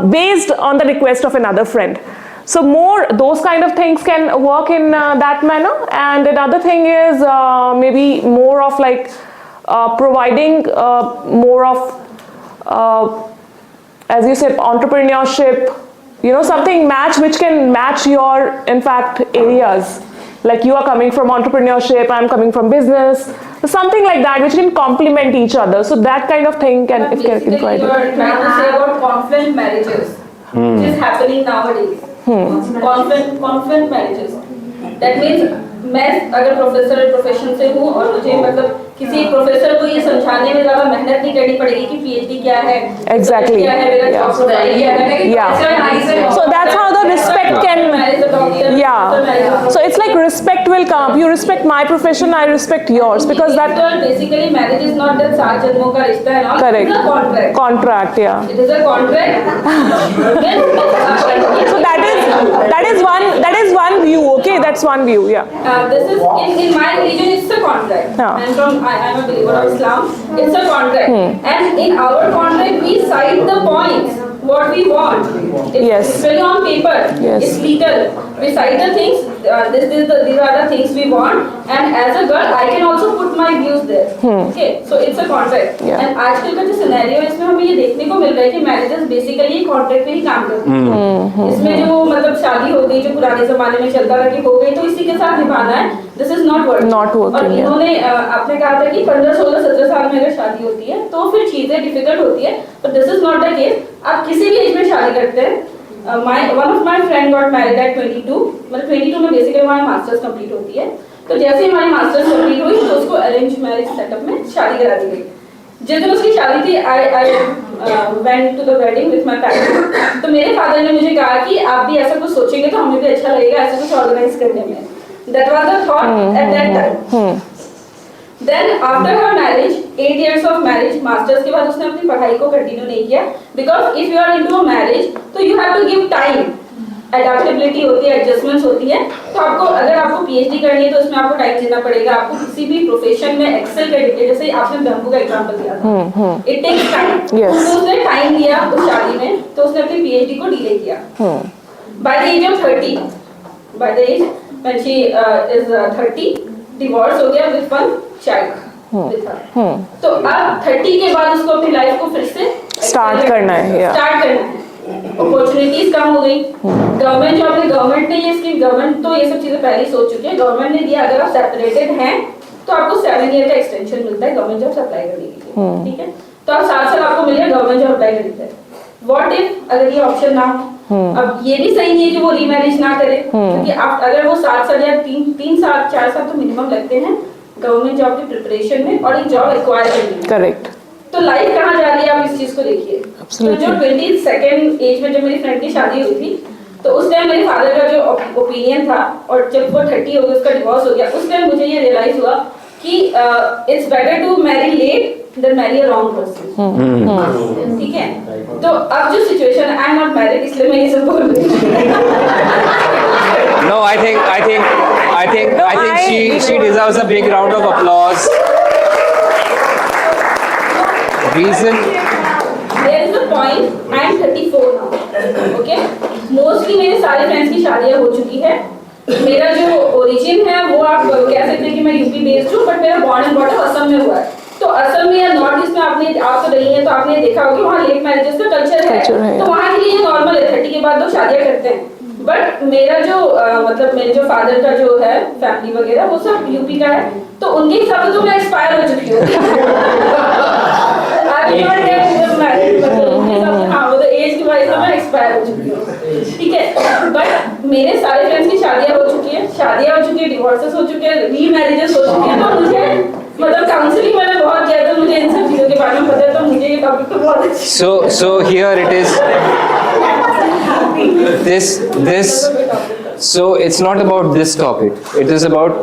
based on the request of another friend. So more those kind of things can work in that manner. And another thing is maybe more of like providing more of, as you said, entrepreneurship, something which can match your, in fact, areas. Like you are coming from entrepreneurship, I'm coming from business, something like that, which can complement each other. So that kind of thing can, if can Basically, try you are trying to say about conflict marriages, which is happening nowadays. Conflict marriages. That means मैं अगर professor profession से हूँ और मुझे मतलब किसी professor को ये समझाने में ज़्यादा मेहनत नहीं करनी पड़ेगी कि पीएचडी क्या है, exactly, क्या है, मेरा जॉब प्रोफाइल क्या है. So that's how the respect can, so it's like respect will come. You respect my profession, I respect yours, because that basically marriage is not that सात जन्मों का रिश्ता है ना. Correct. It's a contract. Contract, yeah. It is a contract. So that is one view. Okay, that's one view. Yeah. This is in my religion. It's a contract. I'm a believer of Islam. It's a contract, and in our contract we cite the points what we want. It's really on paper. It's legal. We cite the things. These are the things we want, and as a girl, I can also put my views there. Okay, so it's a contract. And आजकल का जो scenario है इसमें हमें ये देखने को मिल रहा है कि marriages basically contract पे ही काम करते हैं. इसमें जो मतलब शादी हो गई जो पुराने जमाने में चलता रहा कि हो गई तो इसी के साथ निभाना है. This is not working. और इन्होंने आपने कहा था कि 15, 16, 17 साल में अगर शादी होती है तो फिर चीजें डिफिकल्ट होती है. But this is not the case. आप किसी भी एज में शादी करते हैं. One of my friend got married at 22. मतलब 22 में बेसिकली हमारी मास्टर्स कंप्लीट होती है. तो जैसे ही हमारी मास्टर्स कंप्लीट हुई तो उसको अरेंज मैरिज सेटअप में शादी करा दी गई. जिस दिन उसकी शादी थी I went to the wedding with my parents. तो मेरे फादर ने मुझे कहा कि आप भी ऐसा कुछ सोचेंगे तो हमें भी अच्छा लगेगा ऐसा कुछ ऑर्गेनाइज करने में. That was the thought at that time. Then after her marriage, 8 years of marriage, masters के बाद उसने अपनी पढ़ाई को कंटिन्यू नहीं किया. Because if you are into a marriage, तो you have to give time. Adaptability होती है, adjustments होती है. तो आपको अगर आपको PhD करनी है तो उसमें आपको टाइम देना पड़ेगा. आपको किसी भी प्रोफेशन में एक्सेल करने के लिए जैसे आपने बम्बू का एग्जांपल दिया था. It takes time. तो उसने टाइम लिया उस शादी में तो उसने अपनी PhD को डिले किया. By the age of 30, by the age when she is 30, divorce हो गया with one child. तो अब 30 के बाद उसको अपनी लाइफ को फिर से Start करना है, yeah. स्टार्ट करना है। अपॉर्चुनिटीज कम हो गई। गवर्नमेंट जॉब में गवर्नमेंट ने ये स्कीम, गवर्नमेंट तो ये सब चीजें पहले ही सोच चुकी है। गवर्नमेंट ने दिया अगर आप सेपरेटेड हैं तो आपको 7 ईयर का एक्सटेंशन मिलता है गवर्नमेंट जॉब अप्लाई करने के लिए, ठीक है। तो आप 7 साल आपको मिलेगा गवर्नमेंट जॉब अप्लाई करने के। व्हाट इफ अगर ये ऑप्शन ना हो, अब ये भी सही नहीं है कि वो रीमैरिज ना करे, क्योंकि आप अगर वो 7 साल या 3 साल 4 साल तो मिनिमम लगते हैं गवर्नमेंट जॉब की प्रिपरेशन में और एक जॉब एक्वायर करने में। करेक्ट। तो लाइफ कहाँ जा रही है, आप इस चीज को देखिए। तो जो 22nd एज में जब मेरी फ्रेंड की शादी हुई थी, तो उस टाइम मेरे फादर का जो ओपिनियन था, और जब वो 30 हो गई, उसका डिवोर्स हो गया, उस टाइम मुझे ये रियलाइज हुआ कि it's better to marry late than marry a wrong person, ठीक है। तो अब जो सिचुएशन है, आई एम नॉट मैरिड, इसलिए मैं ये सब बोल रही हूँ। No, I think she deserves a big round of applause. Reason. There is a point. I am 34 now. Okay. Mostly मेरे सारे फ्रेंड्स की शादियां हो चुकी है। मेरा जो ओरिजिन है वो आप कह सकते हैं कि मैं यूपी बेस्ड हूँ, बट मेरा बॉर्न एंड बॉटम असम में हुआ है। तो असम में या नॉर्थ ईस्ट में आप तो रही हैं, तो आपने देखा होगा कि वहाँ लेट मैरिजेस का कल्चर है। तो वहाँ के लिए नॉर्मल है, 30 के बाद लोग शादियां करते हैं। बट मेरा जो मतलब मेरे जो फादर का जो है फैमिली वगैरह वो सब यूपी का है, तो उनके हिसाब से तो मैं एक्सपायर हो चुकी हूँ। हाँ, वो तो एज की वजह से मैं एक्सपायर हो चुकी हूँ, ठीक है। बट मेरे सारे फ्रेंड्स की शादियां हो चुकी है, डिवोर्सेस हो चुके हैं, रीमैरिजेस हो चुके हैं। तो मुझे मतलब काउंसलिंग मैंने बहुत किया, तो मुझे इन सब चीजों के बारे में पता है, तो मुझे ये टॉपिक तो बहुत अच्छा। So here it is. So it's not about this topic. It is about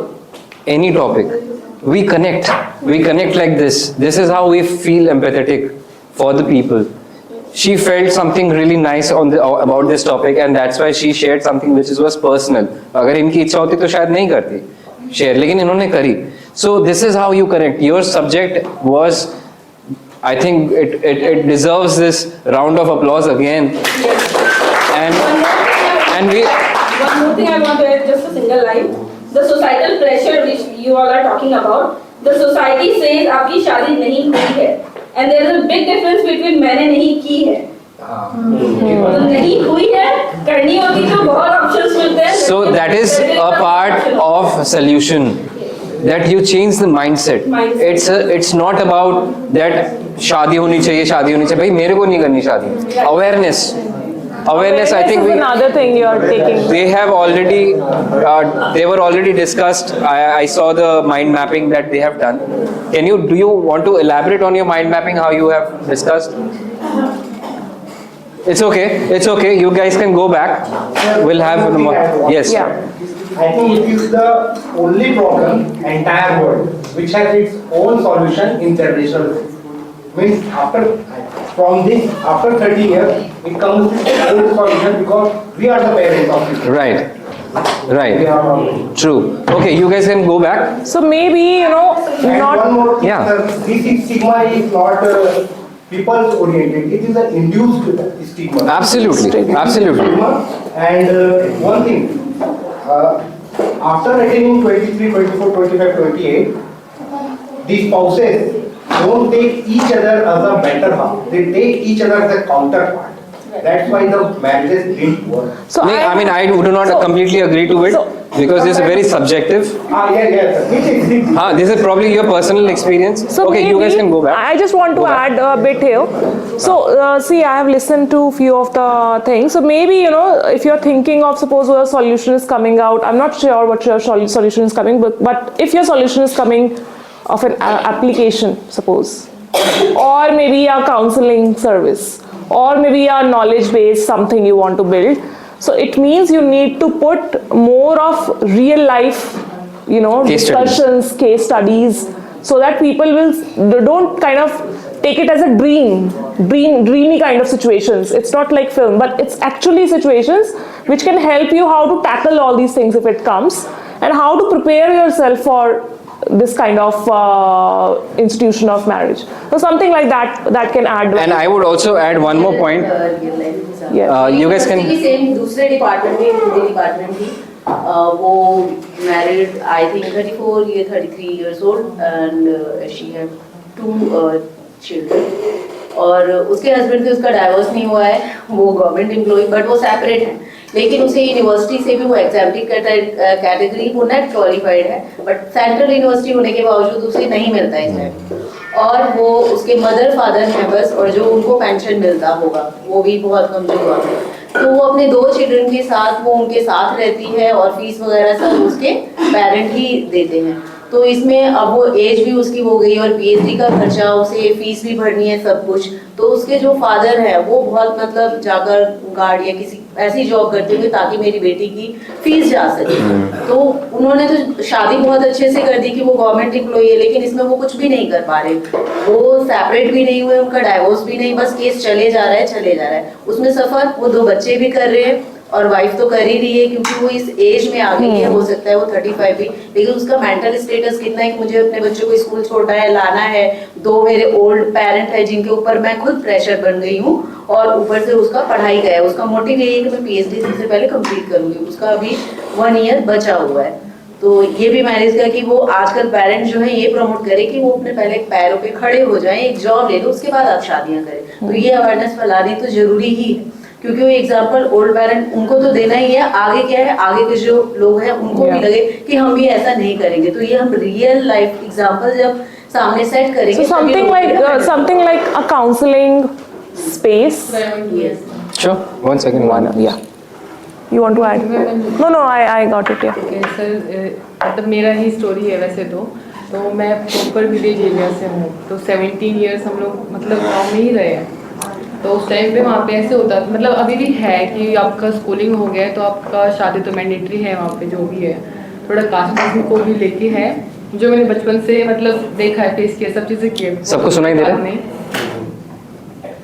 any topic. We connect like this. This is how we feel empathetic for the people. She felt something really nice about this topic, and that's why she shared something which was personal. अगर इनकी इच्छा होती तो शायद नहीं करती share, लेकिन इन्होंने करी. So this is how you connect. Your subject was, I think it deserves this round of applause again. And we. One more thing I want to add, just a single line. The societal pressure which you all are talking about, the society says आपकी शादी नहीं हुई है, and there is a big difference between मैंने नहीं की है। तो नहीं हुई है, करनी होती तो बहुत options मिलते हैं। So that is a part of solution. That you change the mindset. It's not about that शादी होनी चाहिए भाई मेरे को नहीं करनी शादी। Awareness, I think is another thing you are taking. They have already, they were already discussed. I saw the mind mapping that they have done. Do you want to elaborate on your mind mapping, how you have discussed? It's okay. You guys can go back. We'll have more. Yes. Yeah. I think it is the only problem entire world which has its own solution in generational way. Means after 30 years, it comes to its own solution because we are the parents of it. Right. True. Okay, you guys can go back. So maybe, And not. one more thing, Yeah. this stigma is not people oriented. It is an induced stigma. Absolutely. And one thing, after attaining 23, 24, 25, 28, these spouses don't take each other as a better half. They take each other as a counterpart. That's why the marriages didn't work. So I do not completely agree to it because this is very subjective. Yeah. This is probably your personal experience. So okay, you guys can go back. I just want to add a bit here. So see, I have listened to few of the things. So maybe if you're thinking of, suppose a solution is coming out, I'm not sure what your solution is coming, but if your solution is coming of an application, suppose, or maybe a counseling service, or maybe a knowledge base, something you want to build. So it means you need to put more of real life, discussions, case studies, so that people don't kind of take it as a dreamy kind of situations. It's not like film, but it's actually situations which can help you how to tackle all these things if it comes, and how to prepare yourself for this kind of institution of marriage. So something like that can add value. And I would also add one more point. Yes. You guys can. Same दूसरे department में, Hindi department की वो married I think 34 या 33 years old and she had 2 children और उसके husband से उसका divorce नहीं हुआ है, वो गवर्नमेंट एम्प्लॉय बट वो सेपरेट है, लेकिन उसे यूनिवर्सिटी से भी वो एग्जाम्पलिंग कैटेगरी वो नेट क्वालिफाइड है बट सेंट्रल यूनिवर्सिटी होने के बावजूद उसे नहीं मिलता है इस टाइम और वो उसके मदर फादर हैं बस और जो उनको पेंशन मिलता होगा वो भी बहुत कमजोर हुआ है, तो वो अपने 2 चिल्ड्रन के साथ वो उनके साथ रहती है और फीस वगैरह सब उसके पेरेंट ही देते हैं। तो इसमें अब वो एज भी उसकी हो गई और पीएचडी का खर्चा, उसे फीस भी भरनी है सब कुछ, तो उसके जो फादर है वो बहुत मतलब जाकर गार्ड या किसी ऐसी जॉब करते हुए ताकि मेरी बेटी की फीस जा सके, तो उन्होंने तो शादी बहुत अच्छे से कर दी कि वो गवर्नमेंट एम्प्लॉई है, लेकिन इसमें वो कुछ भी नहीं कर पा रहे, वो सेपरेट भी नहीं हुए, उनका डाइवोर्स भी नहीं, बस केस चले जा रहा है, उसमें सफर वो 2 बच्चे भी कर रहे हैं और वाइफ तो कर ही रही है क्योंकि वो इस एज में आ गई है, हो सकता है वो 35 भी, लेकिन उसका मेंटल स्टेटस कितना है कि मुझे अपने बच्चों को स्कूल छोड़ना है, लाना है, 2 मेरे ओल्ड पेरेंट है जिनके ऊपर मैं खुद प्रेशर बन गई हूँ और ऊपर से उसका पढ़ाई का है, उसका मोटिव यही है कि मैं पीएचडी सबसे पहले कंप्लीट करूंगी, उसका अभी 1 ईयर बचा हुआ है। तो ये भी मैंने इसका कि वो आजकल पेरेंट्स जो है ये प्रमोट करे कि वो अपने पहले पैरों पे खड़े हो जाएं, एक जॉब ले लो उसके बाद आप शादियां करें, तो ये अवेयरनेस फैलानी तो जरूरी ही है क्योंकि वो एग्जाम्पल ओल्ड पेरेंट उनको तो देना ही है, आगे क्या है आगे के जो लोग हैं उनको भी लगे कि हम भी ऐसा नहीं करेंगे, तो ये हम रियल लाइफ एग्जाम्पल जब सामने सेट करेंगे। So something like a counseling space. Yes. Sure, 1 second. Yeah. You want to add? No, I got it. Yeah. Okay, sir मतलब मेरा ही स्टोरी है वैसे तो मैं प्रॉपर विलेज एरिया से हूँ, तो 17 years हम लोग मतलब गाँव में ही रहे हैं, तो उस टाइम पे वहाँ पे ऐसे होता था, मतलब अभी भी है कि आपका स्कूलिंग हो गया है तो आपका शादी तो मैंडेटरी है वहाँ पे, जो भी है थोड़ा कास्ट को भी लेके है, जो मैंने बचपन से मतलब देखा है, फेस किया, सब चीज़ें की, सबको सुनाई दे रहा है?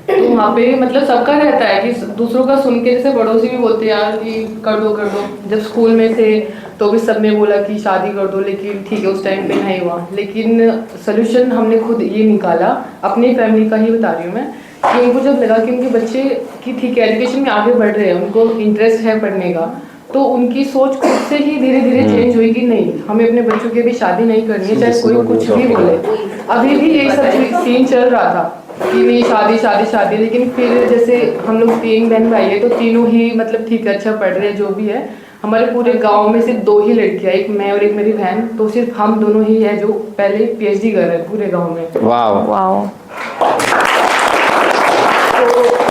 तो वहाँ पे मतलब सबका रहता है कि दूसरों का सुन के, जैसे पड़ोसी भी बोलते हैं यार कि कर दो, जब स्कूल में थे तो भी सब ने बोला कि शादी कर दो, लेकिन ठीक है उस टाइम पे नहीं हुआ, लेकिन सोल्यूशन हमने खुद ये निकाला, अपनी फैमिली का ही बता रही हूँ मैं, कि उनको जब लगा कि उनके बच्चे की ठीक है एजुकेशन में आगे बढ़ रहे हैं, उनको इंटरेस्ट है पढ़ने का, तो उनकी सोच खुद से ही धीरे धीरे चेंज हुई कि नहीं हमें अपने बच्चों की भी शादी नहीं करनी है, चाहे कोई कुछ भी बोले। अभी भी यही सब सीन चल रहा था कि नहीं शादी, लेकिन फिर जैसे हम लोग 3 बहन भाई है तो तीनों ही मतलब ठीक है अच्छा पढ़ रहे हैं, जो भी है, हमारे पूरे गांव में सिर्फ 2 ही लड़कियां, एक मैं और एक मेरी बहन, तो सिर्फ हम दोनों ही है जो पहले पीएचडी कर रहे हैं पूरे गाँव में। वाह।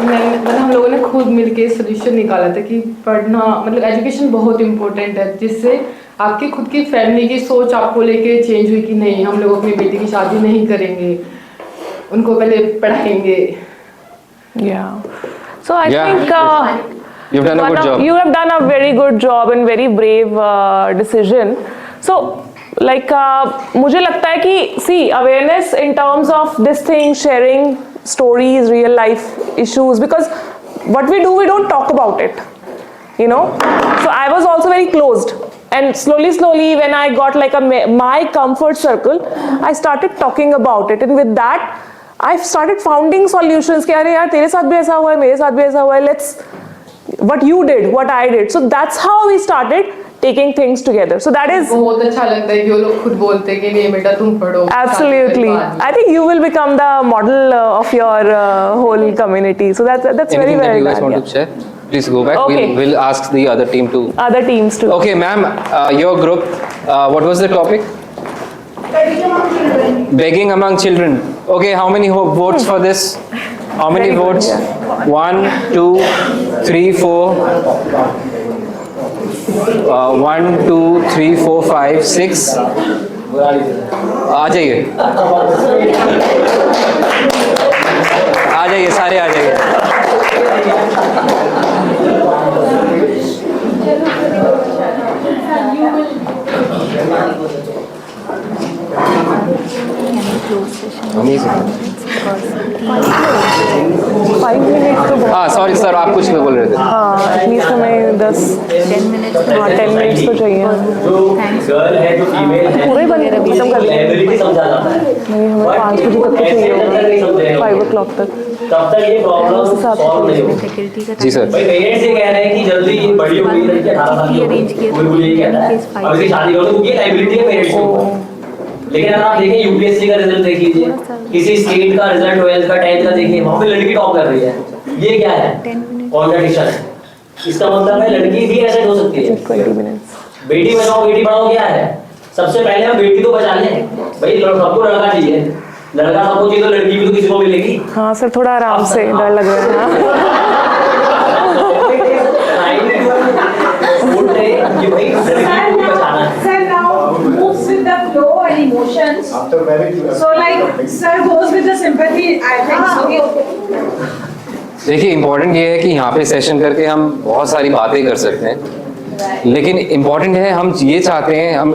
मतलब हम लोगों ने खुद मिलके सोल्यूशन निकाला था कि पढ़ना मतलब एजुकेशन बहुत इम्पोर्टेंट है, जिससे आपकी खुद की फैमिली की सोच आपको लेके चेंज हुई कि नहीं हम लोग अपनी बेटी की शादी नहीं करेंगे, उनको पहले पढ़ाएंगे। So I think you've done a good job. You have done a very good job and very brave decision. So like मुझे लगता है कि see awareness in terms of this thing, sharing stories, real life issues, because what we do, we don't talk about it, you know. So I was also very closed, and slowly when I got like my comfort circle, I started talking about it, and with that I started founding solutions कि अरे यार तेरे साथ भी ऐसा हुआ है, मेरे साथ भी ऐसा हुआ है, let's what you did, what I did, so that's how we started taking things together. So that is बहुत अच्छा लगता है कि वो लोग खुद बोलते हैं कि नहीं बेटा तुम पढ़ो। Absolutely, I think you will become the model of your whole community. So that's very that well you guys done. want to share? Please go back. Okay. We'll ask the other team to. Other teams too. Okay, ma'am, your group. What was the topic? Begging among children. Okay, how many votes for this? How many votes? 1, 2, 3, 4. 1, 2, 3, 4, 5, 6. आ जाइए सारे आ जाइए। Five minutes तो हाँ sorry sir, आप कुछ नहीं बोल रहे थे। हाँ एटलीस्ट हमें 10 मिनट्स हाँ 10 मिनट्स तो चाहिए। गर्ल है जो फीमेल है पूरा ही बंद खत्म कर देंगे। लाइब्रेरी समझा जाता है, नहीं हमें 5 बजे तक तो चाहिए होगा, 5 o'clock तक। तब तक ये प्रॉब्लम सॉल्व नहीं होगी। जी सर। भाई पेरेंट्स ये कह रहे हैं कि जल्दी ये बड़ी हो गई लड़की 18 साल की हो गई, कोई ये कहता है अब इसकी शादी कर दो, क्योंकि लायबिलिटी है पेरेंट्स के ऊपर। लेकिन अगर आप देखें यूपीएससी का रिजल्ट देख लीजिए, किसी स्टेट का रिजल्ट 12th का 10th का देखिए, वहां पे लड़की टॉप कर रही है। ये क्या है? कॉन्ट्रडिक्शन। इसका मतलब है लड़की भी ऐसे हो सकती है। बेटी बचाओ बेटी पढ़ाओ क्या है? सबसे पहले हम बेटी तो बचा लें भाई, सबको लड़का चाहिए, लड़का सबको चाहिए तो लड़की भी तो किसी को मिलेगी। हाँ सर, थोड़ा आराम से, डर लग रहा है। Sir now moves with the flow and emotions. After marriage, So like sir goes with the sympathy. I think so. देखिए इम्पोर्टेंट ये है कि यहाँ पे सेशन करके हम बहुत सारी बातें कर सकते हैं, लेकिन इम्पोर्टेंट है हम ये चाहते हैं, हम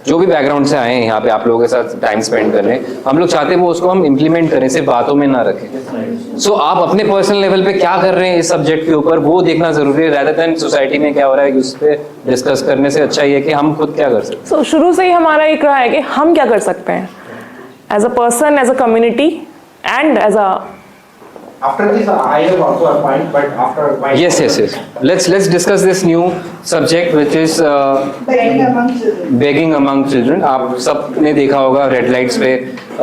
जो भी बैकग्राउंड से आए हैं यहाँ पे आप लोगों के साथ टाइम स्पेंड करने, हम लोग चाहते हैं वो उसको हम इम्प्लीमेंट करें, सिर्फ बातों में ना रखें। सो आप अपने पर्सनल लेवल पे क्या कर रहे हैं इस सब्जेक्ट के ऊपर, वो देखना जरूरी है, rather than सोसाइटी में क्या हो रहा है उस पर डिस्कस करने से अच्छा ये है कि हम खुद क्या कर सकते हैं। So, शुरू से ही हमारा एक रहा है कि हम क्या कर सकते हैं as a person, as a community and as a after this, I have also a point, but after my Yes. Let's discuss this new subject, which is Begging among children. begging among children. आप सब ने देखा होगा red lights पे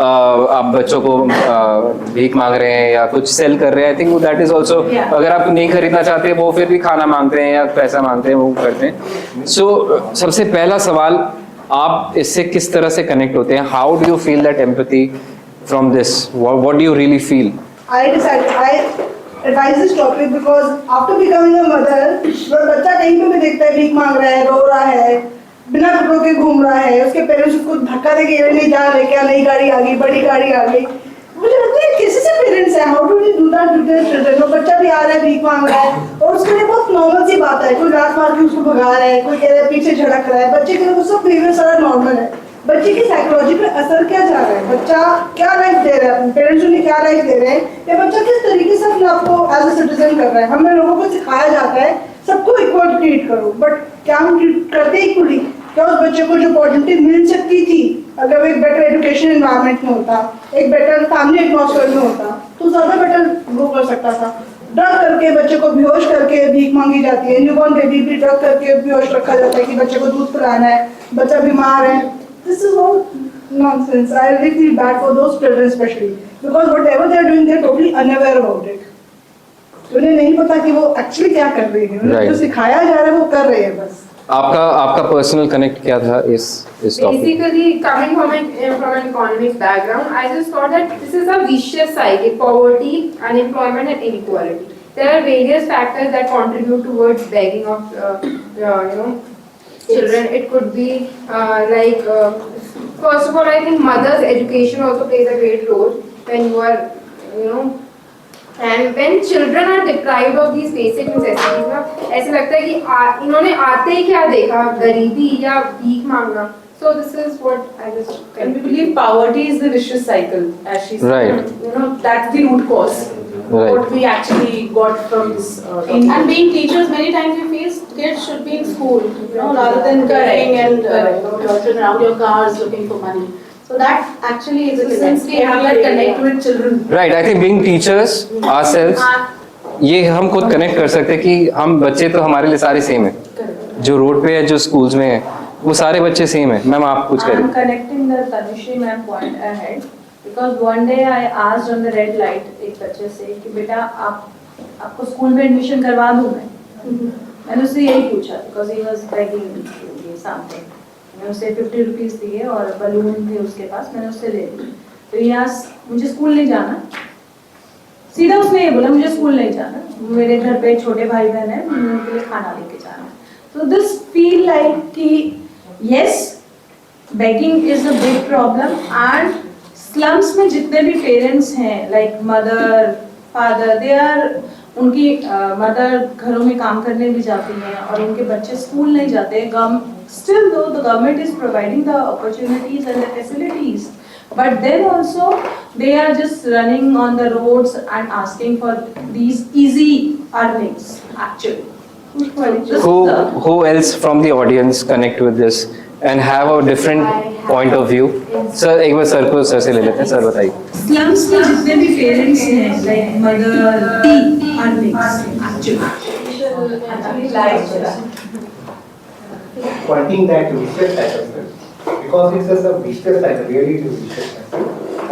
आप बच्चों को भीख मांग रहे हैं या कुछ सेल कर रहे हैं। I think that is also, अगर आप नहीं खरीदना चाहते वो फिर भी खाना मांगते हैं या पैसा मांगते हैं, वो करते हैं। सो सबसे पहला सवाल, आप इससे किस तरह से कनेक्ट होते हैं? How do you feel that empathy from this? What do you really feel? I advise this topic because after becoming a mother, जब बच्चा कहीं पे भी देखता है भीख मांग रहा है, रो रहा है, बिना कपड़ों के घूम रहा है, उसके पेरेंट्स उसको धक्का देके ये नहीं जा रहे, क्या नई गाड़ी आ गई, बड़ी गाड़ी आ गई, मुझे लगता है किसी से पेरेंट्स है, how do we do that to their children? वो बच्चा भी आ रहा है, भीख मांग रहा है और उसके लिए बहुत नॉर्मल सी बात है, कोई रात मार के उसको भगा रहा है, कोई कह रहा है पीछे झड़क रहा है, बच्चे के लिए वो सब बिहेवियर सारा नॉर्मल है। बच्चे की साइकोलॉजी पे असर क्या जा रहा है, बच्चा क्या लाइफ दे रहा है, पेरेंट्स उन्हें क्या लाइफ दे रहे हैं, या बच्चा किस तरीके से अपने आप को एज अ सिटीजन कर रहा है। हमें लोगों को सिखाया जाता है सबको इक्वल ट्रीट करो, बट क्या हम ट्रीट करते इक्वली? क्या उस बच्चे को जो अपॉर्चुनिटी मिल सकती थी अगर वो एक बेटर एजुकेशन एनवायरनमेंट में होता, एक बेटर फैमिली एटमॉस्फेयर में होता, तो ज्यादा बेटर ग्रो कर सकता था। ड्रग करके बच्चे को बेहोश करके भीख मांगी जाती है, न्यूबॉर्न बेबी भी ड्रग करके बेहोश रखा जाता है कि बच्चे को दूध पिलाना है, बच्चा बीमार है। This is all nonsense. I really feel bad for those children especially because whatever they are doing, they are totally unaware about it. उन्हें नहीं पता कि वो actually क्या कर रहे हैं, उन्हें जो सिखाया जा रहा है वो कर रहे हैं बस। आपका पर्सनल कनेक्ट क्या था इस topic? Basically, coming from an economics background, I just thought that this is a vicious cycle: poverty, unemployment, and inequality. There are various factors that contribute towards begging of children. It could be first of all, I think mother's education also plays a great role when you are, and when children are deprived of these basic necessities, ना ऐसे लगता है कि इन्होंने आते ही क्या देखा, गरीबी या भीख मांगना. So this is what I just. And we believe poverty is the vicious cycle, as she said. Right. That's the root cause. Right. What we actually got from this. And being teachers, many times we feel kids should be in school, rather than going and dodging around your cars looking for money. So that actually is a Since we have that connect with children. Right. I think being teachers ourselves, ये हम खुद connect कर सकते हैं कि हम बच्चे तो हमारे लिए सारे सेम है, जो रोड पे है, जो स्कूल्स में है, वो सारे बच्चे सेम है। मैम आप कुछ करें? I'm connecting the Tanushree ma'am point ahead because one day I asked on the red light एक बच्चे से कि बेटा आपको स्कूल में एडमिशन करवा दूँ मैं? मैंने उससे यही पूछा because he was begging me something. मैंने उसे 50 रुपीस दिए और बलून थे उसके पास, मैंने उससे ले ली। तो यहाँ मुझे स्कूल नहीं जाना, सीधा उसने ये बोला मुझे स्कूल नहीं जाना, मेरे घर पे छोटे भाई बहन है, मुझे उनके लिए खाना लेके जाना। तो दिस फील लाइक कि yes, begging is a big problem and slums में जितने भी parents हैं like mother, father, they are उनकी मदर घरों में काम करने भी जाती हैं और उनके बच्चे स्कूल नहीं जाते। Still though the government is providing the opportunities and the facilities, but then also they are just running on the roads and asking for these easy earnings actually. Who else from the audience connect with this and have a different point of view. Sir एक बार sir को sir से ले लेते हैं, sir बताइए. Slums में जितने भी पेरेंट्स हैं like mother pointing that vicious cycle, because it's just a vicious cycle, really it is a vicious cycle.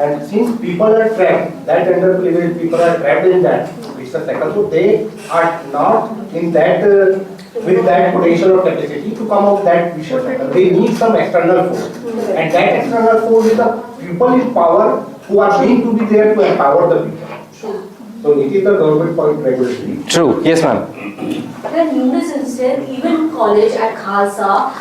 And since people are trapped, that underprivileged people are trapped in that vicious cycle, so they are not in that with that potential or capacity to come out that vicious cycle. They need some external force, and that external force is the people in power who are willing to be there to empower the people. So it is the government point regulatory. True. Yes, ma'am. There are numerous instances, even in college at Khalsa,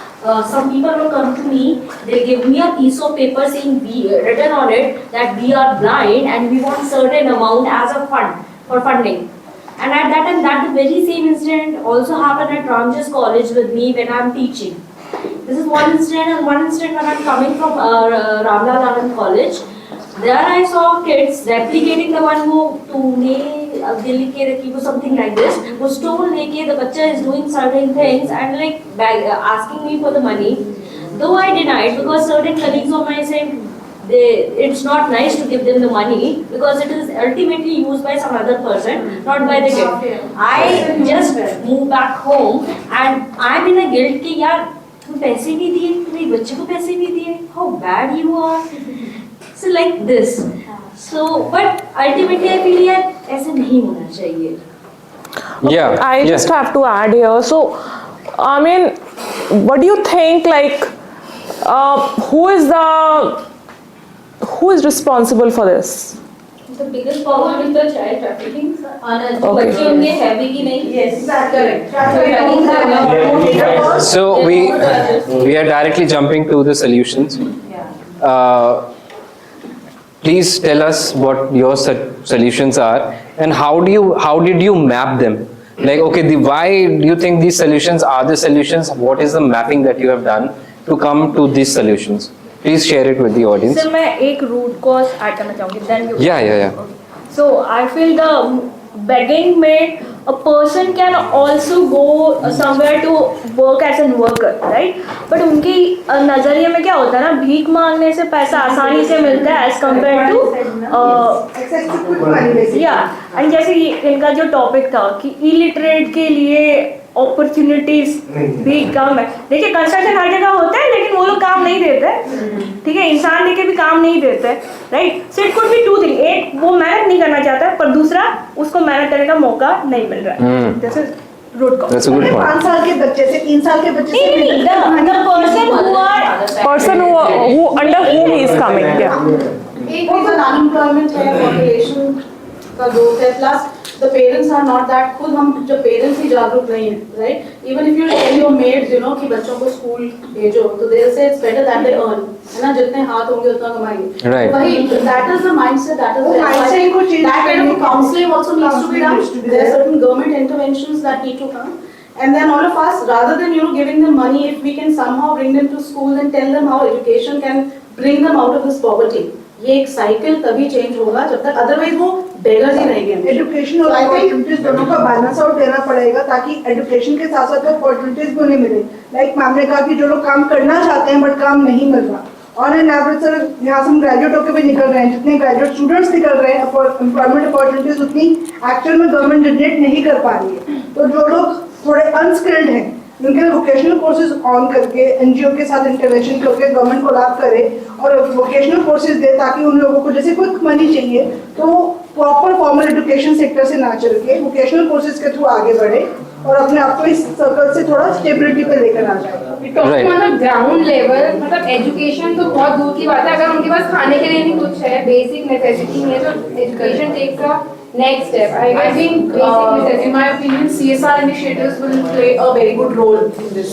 some people will come to me, they give me a piece of paper saying written on it that we are blind and we want certain amount as a fund for funding. And at that time, that the very same incident also happened at Ramjas College with me when I am teaching. This is one incident, and one incident when I am coming from Ramlal Anand College. There I saw kids replicating the one who तूने दिल्ली के रखी वो something like this. वो stone लेके the बच्चा is doing certain things and like asking me for the money. Though I denied because certain colleagues of mine said it's not nice to give them the money because it is ultimately used by some other person, not by the kid. I just moved back home and I'm in a guilt कि यार तुम पैसे भी दिए, तुम्हारे बच्चे को पैसे भी दिए. How bad you are. So like this. So, but ultimately I feel यार ऐसे नहीं होना चाहिए. Yeah. I just have to add here. So, I mean, what do you think? Like, who is responsible for this? The biggest problem is the child trafficking. Okay. बच्चे उनके heavy की नहीं. Yes, correct. So we are directly jumping to the solutions. Please tell us what your solutions are and how did you map them? Like, okay, why do you think these solutions are the solutions? What is the mapping that you have done to come to these solutions? Please share it with the audience. Sir मैं एक root cause add करना चाहूँगी. Then you. Yeah. So I feel the begging में a person can also go somewhere to work as a worker, right? But उनकी नज़रिए में क्या होता है ना, भीख मांगने से पैसा आसानी से मिलता है as compared to and जैसे इनका जो टॉपिक था कि इलिटरेट के लिए अपॉर्चुनिटीज भी कम है. देखिए कंस्ट्रक्शन हर जगह होता है लेकिन वो लोग काम नहीं देते, ठीक है, इंसान देके भी काम नहीं देते, right. So it could be two thing. एक वो मेहनत नहीं करना चाहता है पर दूसरा उसको मेहनत करने का मौका नहीं मिल रहा है. This is root cause. 5 साल के बच्चे से 3 साल के बच्चे से नहीं Person who under whom he is coming. Yeah. एक वो अनएम्प्लॉयमेंट है, पॉपुलेशन का ग्रोथ है, plus the parents are not that. खुद हम जब पेरेंट्स ही जागरूक नहीं है, right? Even if you tell your maids, you know, कि बच्चों को स्कूल भेजो, तो they say it's better that they earn, है ना, जितने हाथ होंगे उतना कमाएंगे. Right. वही that is the mindset, that is the mindset को change that kind of करने counseling also needs to be done. There are certain government interventions that need to come. And then all of us, rather than giving them money, if we can somehow bring them to school and tell them how education can bring them out of this poverty. ये एक cycle तभी change होगा जब तक, otherwise वो beggars ही रहेंगे. Education और opportunities दोनों का बैलेंस आउट देना पड़ेगा ताकि एजुकेशन के साथ साथ अपॉर्चुनिटीज भी उन्हें मिले. लाइक मैम ने कहा कि जो लोग काम करना चाहते हैं बट काम नहीं मिल रहा. ऑन एन एवरेज सर यहाँ से हम ग्रेजुएट होकर भी निकल रहे हैं, जितने ग्रेजुएट स्टूडेंट्स निकल रहे हैं एम्प्लॉयमेंट अपॉर्चुनिटीज उतनी एक्चुअल में गवर्नमेंट जनरेट नहीं कर पा रही है. तो जो लोग थोड़े अनस्किल्ड हैं उनके लिए वोकेशनल कोर्सेज ऑन करके एनजीओ के साथ इंटरवेंशन करके गवर्नमेंट को लाभ करे और वोकेशनल कोर्सेज दे ताकि उन लोगों को जैसे क्विक मनी चाहिए तो वो प्रॉपर फॉर्मल एजुकेशन सेक्टर से ना चल के वोकेशनल कोर्सेज के थ्रू आगे बढ़े और अपने आप को इस सर्कल से थोड़ा स्टेबिलिटी पे लेकर आ जाए. मतलब ग्राउंड लेवल, मतलब एजुकेशन तो बहुत दूर की बात है. अगर उनके पास खाने के लिए नहीं कुछ है, बेसिक नेसेसिटी नहीं है, तो education takes a next step. I think in my opinion CSR initiatives will play a very good role in this.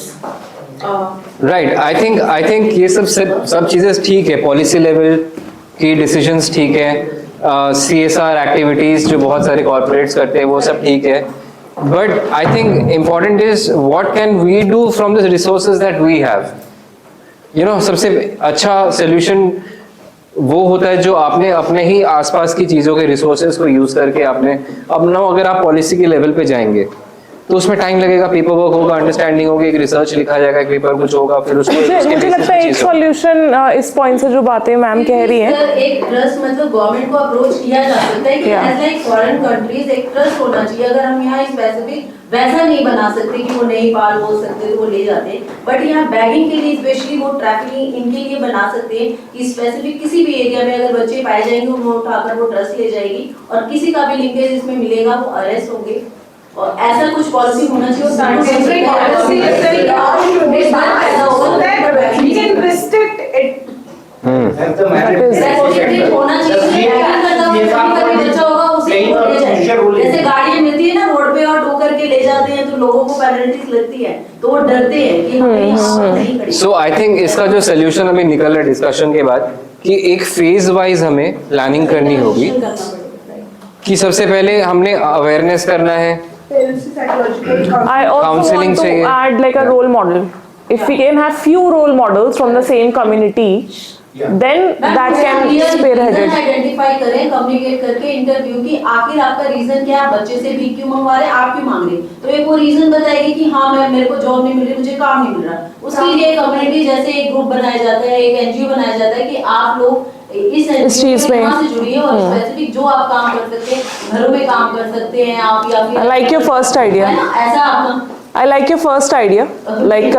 Right. I think ये सब चीज़ें ठीक है, पॉलिसी लेवल की डिसीजंस ठीक है, CSR एक्टिविटीज जो बहुत सारे कॉर्पोरेट्स करते हैं वो सब ठीक है. But I think important is what can we do from the resources that we have. सबसे अच्छा solution वो होता है जो आपने अपने ही आसपास की चीज़ों के रिसोर्सेज को यूज़ करके आपने अपना, अगर आप पॉलिसी के लेवल पे जाएंगे तो उसमें टाइम लगेगा, पेपर वर्क होगा, अंडरस्टैंडिंग होगी, एक रिसर्च लिखा जाएगा, एक पेपर कुछ होगा, फिर उसको मुझे लगता है एक सॉल्यूशन इस पॉइंट से जो बातें मैम कह रही हैं, सर एक ट्रस्ट मतलब गवर्नमेंट को अप्रोच किया जा सकता है कि एज लाइक फॉरेन कंट्रीज एक ट्रस्ट होना चाहिए। अगर हम यहाँ स्पेसिफिक वैसा नहीं बना सकते कि वो नहीं पाल बोल सकते तो वो ले जाते हैं, बट यहाँ बैगिंग के लिए स्पेशली वो ट्रैफिकिंग इनके लिए बना सकते हैं कि स्पेसिफिक किसी भी एरिया में अगर बच्चे पाए जाएंगे उन्हें उठाकर वो ट्रस्ट ले जाएगी और किसी का भी लिंकेज इसमें मिलेगा वो अरेस्ट होंगे। और ऐसा कुछ पॉलिसी होना चाहिए जैसे गाड़ियां मिलती है ना रोड पे और टो करके ले जाते हैं तो लोगों को पेनल्टीज लगती है तो वो डरते हैं कि हमें यहाँ नहीं खड़ी। सो आई थिंक इसका जो सोल्यूशन हमें निकल रहा है डिस्कशन के बाद कि एक फेज वाइज हमें प्लानिंग करनी होगी कि सबसे पहले हमने अवेयरनेस करना है, I also Counseling want to चाहिए। add like a role model. If we can have few role models from the same community, then that can spearheaded. Identify करें कम्युनिकेट करके इंटरव्यू की आखिर आपका रीजन क्या है, बच्चे से भी क्यों मंगवा रहे हैं, आप क्यों मांग रहे हैं, तो एक वो रीजन बताएगी कि हाँ मैं मेरे को जॉब नहीं मिल रही, मुझे काम नहीं मिल रहा। उसके लिए कम्युनिटी जैसे एक ग्रुप बनाया जाता है, एक एनजीओ बनाया जाता है कि आप लोग इस चीज में से जुड़िए और स्पेसिफिक जो आप काम कर सकते हैं, घरों में काम कर सकते हैं आप या फिर I like your first idea. ऐसा आपका I like your first idea. Like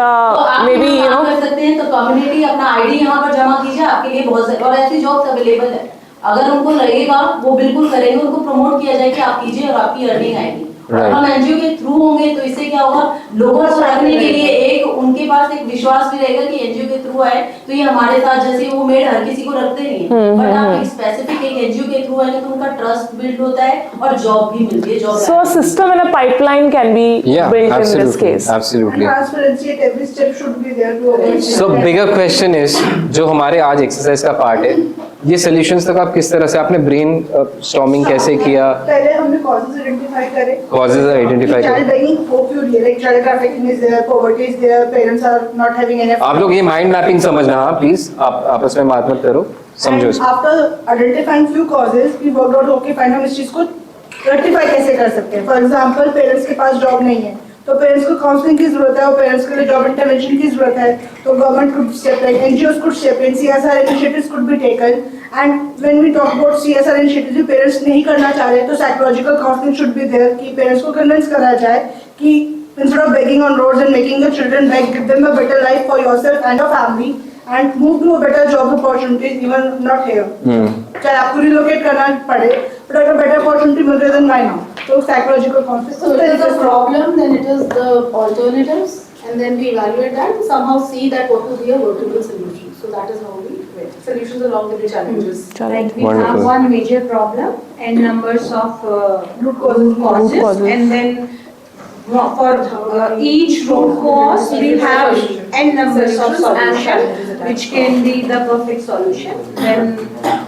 maybe you know. कर सकते हैं तो कम्युनिटी अपना आईडी यहाँ पर जमा कीजिए, आपके लिए बहुत और ऐसी जॉब्स अवेलेबल है, अगर उनको लगेगा वो बिल्कुल करेंगे, उनको प्रमोट किया जाए कि आप कीजिए और आपकी अर्निंग आएगी। और हम एनजीओ के थ्रू होंगे तो इससे क्या होगा, लोगों को रखने के लिए एक उनके पास एक विश्वास भी रहेगा कि एनजीओ के थ्रू आए तो ये हमारे साथ, जैसे वो मेड हर किसी को रखते नहीं है, बट आप एक स्पेसिफिक एक एनजीओ के थ्रू आएंगे तो उनका ट्रस्ट बिल्ड होता है और जॉब भी मिलती है। Job So a system and a pipeline can be built in this case. Absolutely. Transparency at every step should be there to avoid. So bigger question is जो हमारे आज एक्सरसाइज का पार्ट है, ये सॉल्यूशंस तक आप किस तरह से, आपने ब्रेन स्टॉर्मिंग कैसे किया, पहले हमने causes identify करे, causes identify child करे, begging हो क्यों रही है, like child trafficking is there, poverty is there, parents are not having enough. आप लोग ये माइंड मैपिंग समझना, हाँ प्लीज आप आपस में बात मत करो, समझो इसको। After identifying few causes, we worked out okay fine हम इस चीज को rectify कैसे कर सकते हैं। For example, parents के पास जॉब नहीं है तो पेरेंट्स को काउंसलिंग की जरूरत है और पेरेंट्स के लिए जॉब इंटरवेंशन की जरूरत है, तो government could step in, NGOs could step in, CSR initiatives could be taken, and when we talk about CSR initiatives parents नहीं करना चाह रहे तो psychological counselling should be there कि पेरेंट्स को कन्विंस कराया जाए कि instead of begging on roads and making the children beg, give them a better life for yourself and your family and move to a better job opportunities, even not here. चाहे आपको relocate करना पड़े, but अगर better opportunity मिल रही है then why not? So psychological conflict. So it is a problem, then it is the alternatives, and then we evaluate that and somehow see that what will be a workable solution. So that is how we create solutions along with the challenges. Like we have one major problem and numbers of root causes, and then for each root cause we have n numbers of solutions which can be the perfect solution. Then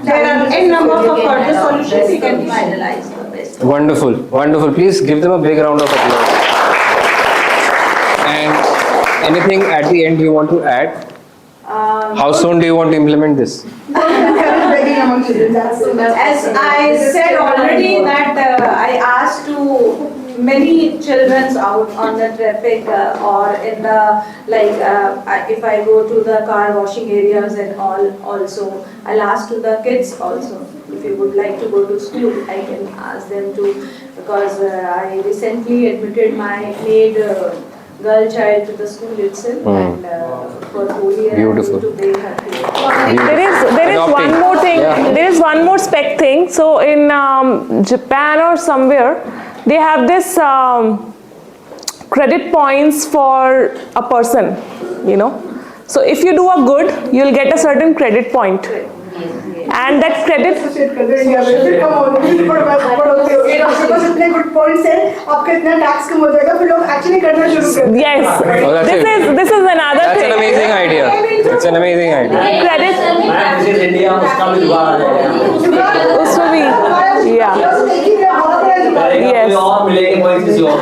there are n number of further solutions we can finalize the best. Wonderful, wonderful. Please give them a big round of applause. And anything at the end you want to add? How soon do you want to implement this? As I said already that I asked to many children out on the traffic or in the if I go to the car washing areas and all, also I'll ask to the kids also if you would like to go to school I can ask them to, because I recently admitted my maid girl child to the school itself and for whole year Beautiful. to pay her fee. There is one more thing. Yeah. There is one more spec thing. So in Japan or somewhere, they have this credit points for a person. You know, so if you do a good, you'll get a certain credit point. And that credit इतने good points हैं आपका इतना tax कम हो जाएगा फिर लोग actually करना शुरू कर देंगे। Yes, this is another That's thing. an amazing idea. It's an amazing idea. Credit उसमें भी yeah yes और मिलेंगे पॉइंट्स किसी और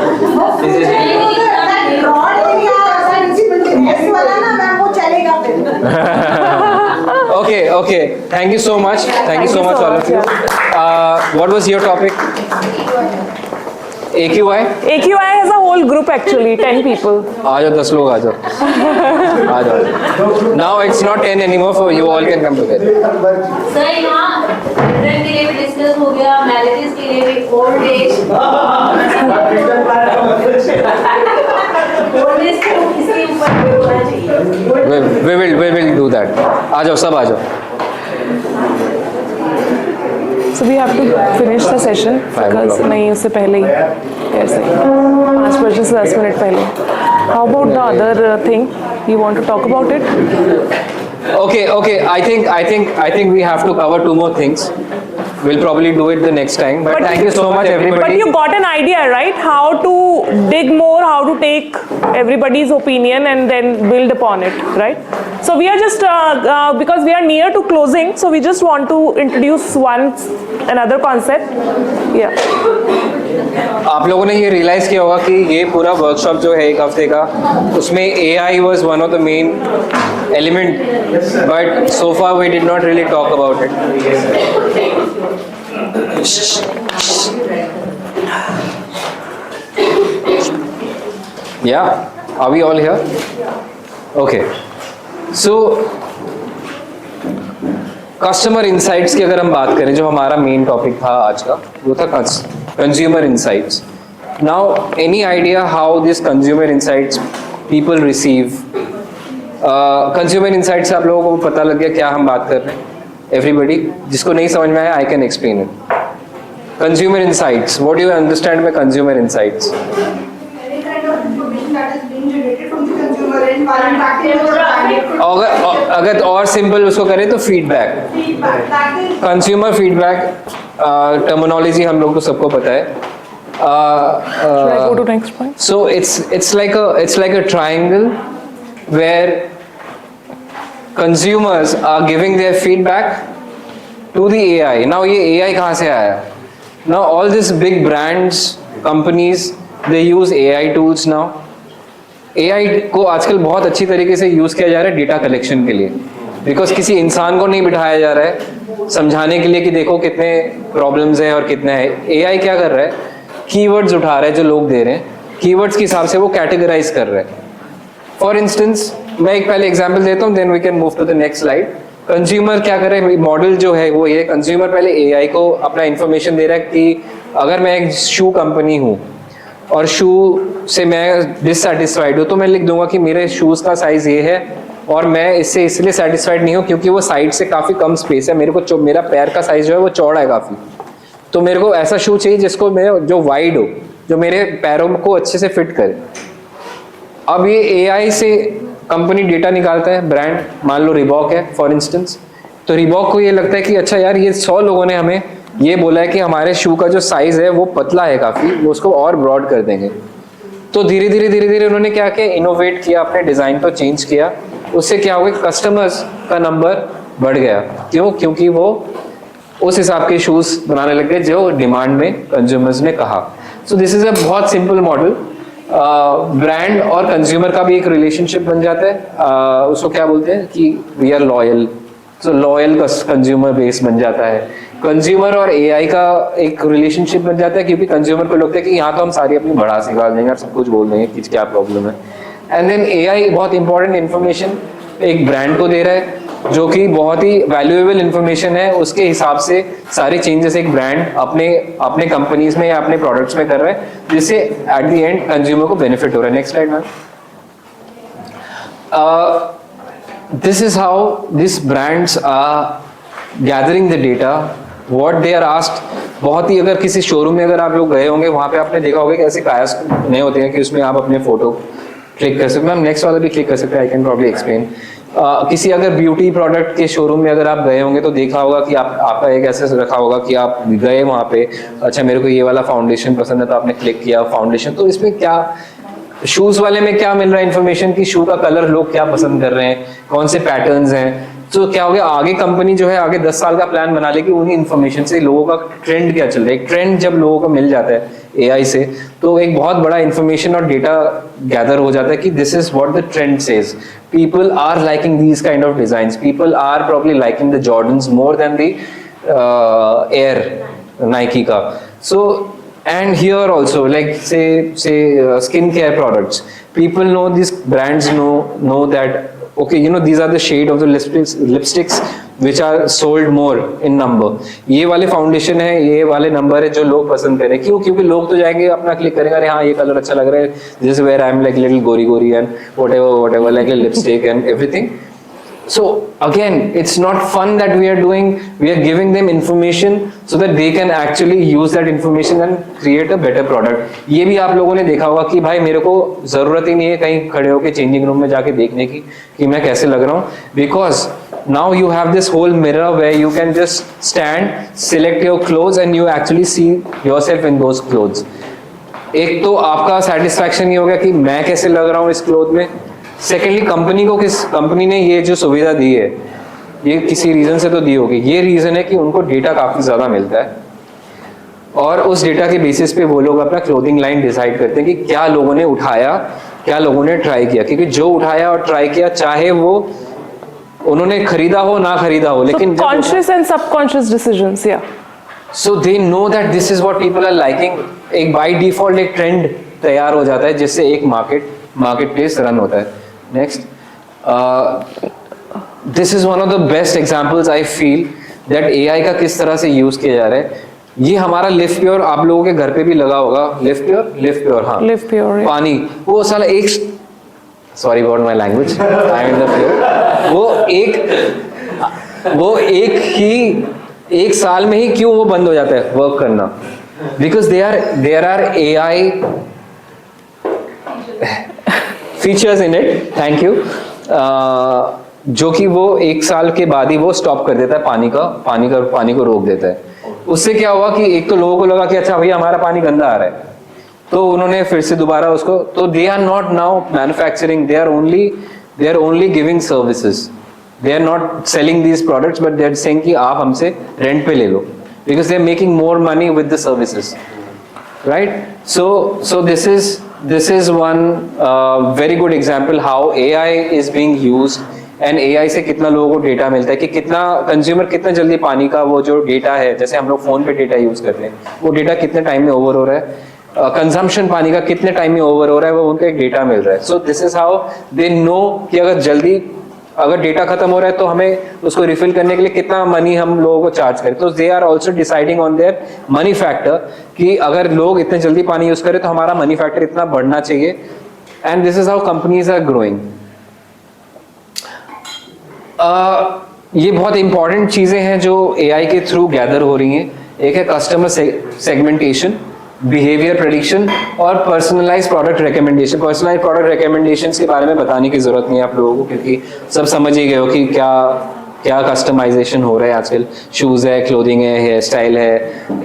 Okay. Thank you so much. Thank you so much, all of you. What was your topic? AQI? AQI has a whole whole group actually, 10 people. आ जाओ 10 लोग आ जाओ आ जाओ. Now it's not 10 anymore, for you all can come together. Sir यहाँ children के लिए भी discuss हो गया, मैरिजेस के लिए भी, ओल्ड एज इसके ऊपर होना चाहिए. We will do that. आ जाओ सब आ जाओ. So we have to finish the session because नहीं उससे पहले ही कैसे 5 बजे से 10 मिनट पहले. How about the other thing? You want to talk about it? Okay. I think we have to cover 2 more things. We'll probably do it the next time. But thank you so much, everybody. But you got an idea, right? How to dig more, how to take everybody's opinion and then build upon it, right? So we are just because we are near to closing, so we just want to introduce another concept. Yeah. आप लोगों ने ये realise किया होगा कि ये पूरा workshop जो है 1 हफ्ते का, उसमें AI was one of the main element, but so far we did not really talk about it. Yeah, are we all here? Okay. So customer insights की अगर हम बात करें, जो हमारा मेन टॉपिक था आज का, वो था consumer insights. Now any idea how this consumer insights people receive? Consumer insights आप लोगों को पता लग गया क्या हम बात कर रहे हैं? एवरीबडी, जिसको नहीं समझ में आया, I can explain it. Consumer insights, what do you understand by consumer insights? अगर और सिंपल उसको करें तो फीडबैक, कंज्यूमर फीडबैक टर्मिनोलॉजी हम लोग को सबको पता है. Should I go to next point? So it's like a triangle where consumers are giving their feedback to the AI. Now ये AI कहाँ से आया? Now all these big brands, companies, they use AI tools now. AI को आजकल बहुत अच्छी तरीके से यूज़ किया जा रहा है डेटा कलेक्शन के लिए, बिकॉज किसी इंसान को नहीं बिठाया जा रहा है समझाने के लिए कि देखो कितने प्रॉब्लम्स हैं और कितना है. AI क्या कर रहा है? कीवर्ड्स उठा रहा है जो लोग दे रहे हैं, कीवर्ड्स के हिसाब से वो कैटेगराइज कर रहा है. फॉर इंस्टेंस, मैं एक पहले एग्जाम्पल देता हूँ, then we can move to the next slide. Consumer क्या कर रहे हैं? मॉडल जो है वो ये, कंज्यूमर पहले AI को अपना इंफॉर्मेशन दे रहा है कि अगर मैं एक शू कंपनी हूँ और शू से मैं डिससेटिस्फाइड हूँ, तो मैं लिख दूंगा कि मेरे शूज़ का साइज़ ये है और मैं इससे इसलिए सेटिस्फाइड नहीं हूँ क्योंकि वो साइड से काफ़ी कम स्पेस है, मेरे को मेरा पैर का साइज़ जो है वो चौड़ा है काफ़ी, तो मेरे को ऐसा शू चाहिए जिसको मेरे जो वाइड हो, जो मेरे पैरों को अच्छे से फिट करे. अब ये AI से कंपनी डेटा निकालता है, ब्रांड मान लो रिबॉक है फॉर इंस्टेंस, तो रिबॉक को ये लगता है कि अच्छा यार ये 100 लोगों ने हमें ये बोला है कि हमारे शू का जो साइज़ है वो पतला है काफ़ी, वो उसको और ब्रॉड कर देंगे. तो धीरे धीरे उन्होंने क्या किया? इनोवेट किया, अपने डिज़ाइन को चेंज किया. उससे क्या हो गया? कस्टमर्स का नंबर बढ़ गया. क्यों? क्योंकि वो उस हिसाब के शूज़ बनाने लग गए जो डिमांड में कंज्यूमर्स ने कहा. सो दिस इज़ अ बहुत सिंपल मॉडल. ब्रांड और कंज्यूमर का भी एक रिलेशनशिप बन जाता है. उसको क्या बोलते हैं कि we are loyal. So loyal consumer base बन जाता है. कंज्यूमर और AI का एक रिलेशनशिप बन जाता है क्योंकि कंज्यूमर को लगता है कि यहाँ तो हम सारी अपनी भड़ास निकाल देंगे और सब कुछ बोल देंगे कि क्या प्रॉब्लम है. एंड देन AI बहुत इंपॉर्टेंट इन्फॉर्मेशन एक ब्रांड को दे रहा है जो कि बहुत ही वैल्यूएबल इन्फॉर्मेशन है. उसके हिसाब से सारे चेंजेस एक ब्रांड अपने कंपनीज में या अपने प्रोडक्ट्स में कर रहा है, जिससे एट द एंड कंज्यूमर को बेनिफिट हो रहा है. Next slide ma'am. This is how these brands are gathering the data, what they are asked. बहुत ही, अगर किसी शोरूम में अगर आप लोग गए होंगे, वहाँ पे आपने देखा होगा कि ऐसे कायस नहीं होते हैं कि उसमें आप अपने फोटो क्लिक कर सकते हैं. मैम नेक्स्ट वाला भी क्लिक कर सकते हैं, आई कैन प्रॉब्ली एक्सप्लेन. किसी अगर ब्यूटी प्रोडक्ट के शोरूम में अगर आप गए होंगे तो देखा होगा कि आपका एक ऐसे रखा होगा कि आप गए वहाँ पे, अच्छा मेरे को ये वाला फाउंडेशन पसंद है, तो आपने क्लिक किया फाउंडेशन. तो इसमें क्या शूज़ वाले में क्या मिल रहा है इन्फॉर्मेशन कि शू का कलर लोग क्या पसंद कर रहे हैं, कौन से पैटर्न्स हैं. तो क्या हो गया, आगे कंपनी जो है आगे 10 साल का प्लान बना लेगी उन्हीं इन्फॉर्मेशन से. लोगों का ट्रेंड क्या चल रहा है, एक ट्रेंड जब लोगों को मिल जाता है AI से, तो एक बहुत बड़ा इन्फॉर्मेशन और डेटा गैदर हो जाता है कि this is what the trend says. People are liking these kind of designs. People are probably liking the Jordans more than the Air Nike का. So And here also, like say skincare products, people know, these brands know that okay, you know, these are the shade of the lipsticks which are sold more in number. ये वाले foundation है, ये वाले number है जो लोग पसंद करें. क्यों? क्योंकि लोग तो जाएंगे अपना क्लिक करेंगे, अरे हाँ ये कलर अच्छा लग रहा है, this is where I am like little gory and whatever like a lipstick and everything. So again, it's not fun that we are doing. We are giving them information so that they can actually use that information and create a better product. ये भी आप लोगों ने देखा होगा कि भाई मेरे को जरूरत ही नहीं है कहीं खड़े होकर चेंजिंग रूम में जाके देखने की कि मैं कैसे लग रहा हूँ, because now you have this whole mirror where you can just stand, select your clothes and you actually see yourself in those clothes. एक तो आपका satisfaction ये हो गया कि मैं कैसे लग रहा हूँ इस क्लोथ में. सेकेंडली कंपनी ने ये जो सुविधा दी है, ये किसी रीजन से तो दी होगी. ये रीजन है कि उनको डेटा काफी ज्यादा मिलता है और उस डेटा के बेसिस पे वो लोग अपना क्लोथिंग लाइन डिसाइड करते हैं कि क्या लोगों ने उठाया, क्या लोगों ने ट्राई किया. क्योंकि जो उठाया और ट्राई किया, चाहे वो उन्होंने खरीदा हो ना खरीदा हो, लेकिन कॉन्शियस एंड सबकॉन्शियस डिसीजंस, या so they know that this is what people are liking. एक बाय डिफॉल्ट एक ट्रेंड तैयार हो जाता है जिससे एक मार्केट प्लेस रन होता है. Next, this is one of the best examples I feel that AI का किस तरह से यूज किया जा रहा है. ये हमारा लिव प्योर आप लोगों के घर पे भी लगा होगा. लिव प्योर हाँ, लिव प्योर पानी. वो साला एक, sorry about my language, I am in the flow. वो एक साल में ही क्यों वो बंद हो जाता है वर्क करना? Because there are AI features in it, thank you, जो कि वो एक साल के बाद ही वो स्टॉप कर देता है, पानी को रोक देता है. उससे क्या हुआ कि एक तो लोगों को लगा कि अच्छा भैया हमारा पानी गंदा आ रहा है, तो उन्होंने फिर से दोबारा उसको, तो they are not now manufacturing, they are only giving services. They are not selling these products, but they are saying कि आप हमसे रेंट पे ले लो, because they are making more money with the services, right. So this is one very good example how AI is being used, and AI से कितना लोगों को डेटा मिलता है कि कितना कंज्यूमर कितना जल्दी पानी का वो जो डेटा है, जैसे हम लोग फोन पे डेटा यूज करते हैं, वो डेटा कितने टाइम में ओवर हो रहा है, कंजम्पशन पानी का कितने टाइम में ओवर हो रहा है, वो उनको एक डेटा मिल रहा है. So this is how they know कि अगर डेटा खत्म हो रहा है तो हमें उसको रिफिल करने के लिए कितना मनी हम लोगों को चार्ज करें. तो they are also deciding on their money factor कि अगर लोग इतने जल्दी पानी यूज करें तो हमारा मनी फैक्टर इतना बढ़ना चाहिए. And this is how companies are growing. ये बहुत इंपॉर्टेंट चीजें हैं जो AI के थ्रू गैदर हो रही हैं. एक है कस्टमर सेगमेंटेशन, बिहेवियर प्रेडिक्शन और personalised product recommendation. Personalised product recommendations के बारे में बताने की जरूरत नहीं है आप लोगों को, क्योंकि सब समझ ही गए हो कि क्या कस्टमाइजेशन हो रहा है आजकल. शूज है, क्लोथिंग है, हेयर स्टाइल है,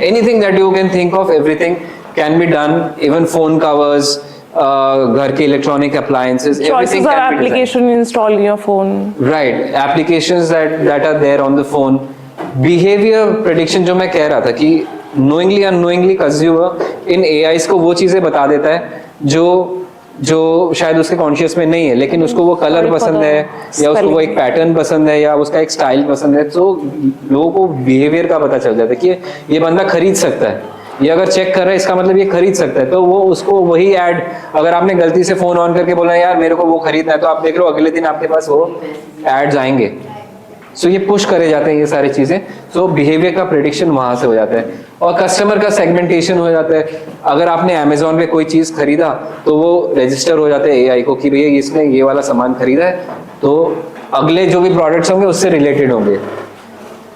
anything that you can think of, everything can be done. Even phone covers, घर के electronic appliances, choices of application installed in your phone, right, applications that are there on the phone. Behavior prediction जो मैं कह रहा था कि knowingly unknowingly consumer इन AIs को वो चीजें बता देता है जो शायद उसके कॉन्शियस में नहीं है, लेकिन उसको वो कलर पसंद है या उसको वो एक पैटर्न पसंद है या उसका एक स्टाइल पसंद है. तो लोगों को बिहेवियर का पता चल जाता है कि ये बंदा खरीद सकता है, ये अगर चेक कर रहा है इसका मतलब ये खरीद सकता है. तो वो उसको वही ऐड, अगर आपने गलती से फोन ऑन करके बोला यार मेरे को वो खरीदना है, तो आप देख रहे हो अगले दिन आपके पास वो एड्स आएंगे. सो ये पुश करे जाते हैं ये सारी चीजें. सो बिहेवियर का प्रेडिक्शन वहां से हो जाता है और कस्टमर का सेगमेंटेशन हो जाता है. अगर आपने अमेजोन पे कोई चीज खरीदा तो वो रजिस्टर हो जाते हैं AI को कि भैया इसने ये वाला सामान खरीदा है, तो अगले जो भी प्रोडक्ट्स होंगे उससे रिलेटेड होंगे.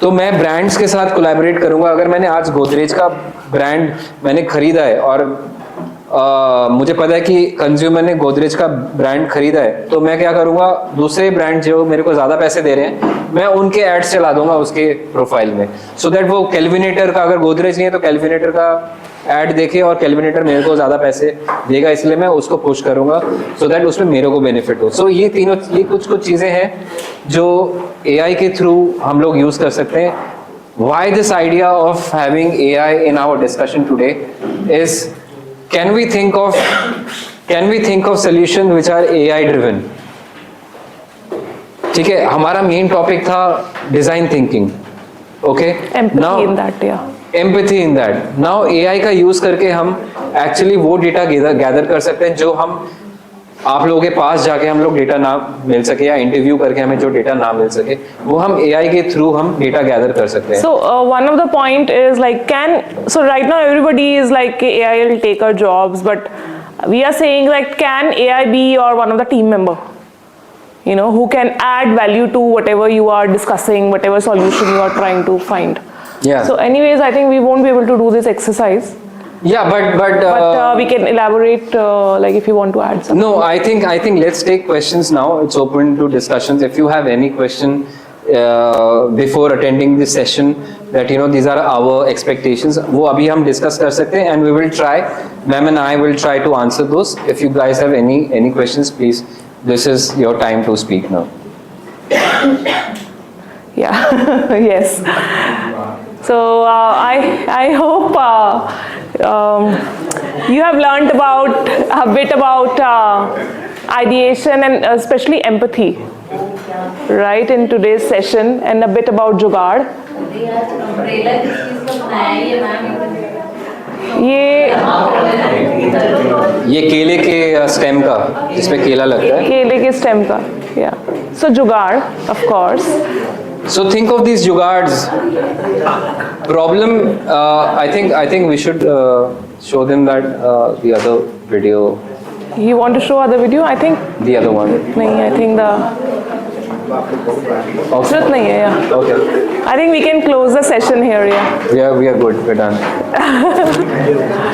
तो मैं ब्रांड्स के साथ कोलैबोरेट करूंगा. अगर मैंने आज गोदरेज का ब्रांड मैंने खरीदा है और मुझे पता है कि कंज्यूमर ने गोदरेज का ब्रांड खरीदा है, तो मैं क्या करूंगा, दूसरे ब्रांड जो मेरे को ज्यादा पैसे दे रहे हैं मैं उनके एड्स चला दूंगा उसके प्रोफाइल में, सो दैट वो कैलविनेटर का, अगर गोदरेज नहीं है तो कैलविनेटर का ऐड देखे और कैलविनेटर मेरे को ज्यादा पैसे देगा, इसलिए मैं उसको पुश करूंगा सो दैट उसमें मेरे को बेनिफिट हो. सो ये कुछ चीजें हैं जो AI के थ्रू हम लोग यूज कर सकते हैं. Why this idea of having AI in our discussion today is, can we think of solutions which are AI driven? ठीक है, हमारा मेन टॉपिक था design thinking. Okay, empathy in that, yeah. empathy in that. Now AI का use करके हम actually वो data gather कर सकते हैं जो हम आप लोगों के पास जाके हम लोग डेटा ना मिल सके या इंटरव्यू करके हमें जो डेटा ना मिल सके वो हम AI के थ्रू हम डेटा गैदर कर सकते हैं. So one of the point is like so right now everybody is like AI will take our jobs, but we are saying like can AI be your one of the team member? You know, who can add value to whatever you are discussing, whatever solution you are trying to find. Yeah. So anyways, I think we won't be able to do this exercise. Yeah, but we can elaborate like if you want to add something. No, I think let's take questions now. It's open to discussions. If you have any question before attending this session, that you know these are our expectations, वो अभी हम discuss कर सकते हैं, and we will try. Ma'am and I will try to answer those. If you guys have any questions, please. This is your time to speak now. Yeah. Yes. So I hope you have learned about a bit about ideation and especially empathy, right, in today's session, and a bit about जुगाड़. ये केले के stem का जिसमें केला लगता है. केले के स्टेम का. Yeah. So जुगाड़, of course. So think of these jugards. Problem. I think we should show them that the other video. You want to show other video? I think. The other one. नहीं, I think the. जरूरत नहीं है. Yeah. Okay. I think we can close the session here. Yeah. We are good. We're done.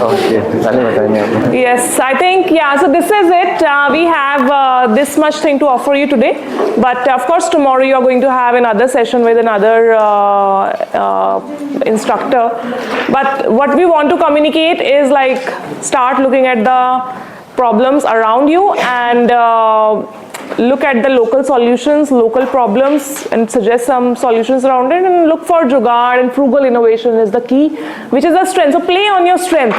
Okay. पहले बताएंगे आपको. Yes, I think so this is it. We have this much thing to offer you today, but of course tomorrow you are going to have another session with another instructor. But what we want to communicate is like start looking at the problems around you and look at the local solutions, local problems, and suggest some solutions around it, and look for jugaad and frugal innovation is the key, which is the strength. So play on your strength.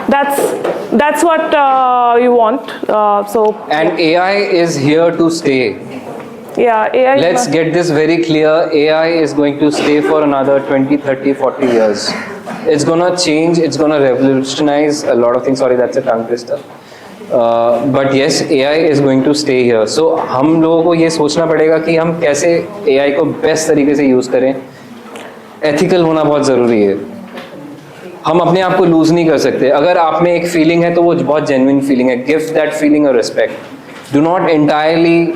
That's what you want. And AI is here to stay. Yeah, AI. Let's get this very clear. AI is going to stay for another 20, 30, 40 years. It's gonna change. It's gonna revolutionize a lot of things. Sorry, that's a tongue twister. But yes, AI is going to stay here. So हम लोगों को ये सोचना पड़ेगा कि हम कैसे AI को बेस्ट तरीके से यूज़ करें. एथिकल होना बहुत ज़रूरी है. हम अपने आप को लूज नहीं कर सकते. अगर आप में एक फीलिंग है तो वो बहुत जेन्युइन फीलिंग है. Give that feeling a respect. Do not entirely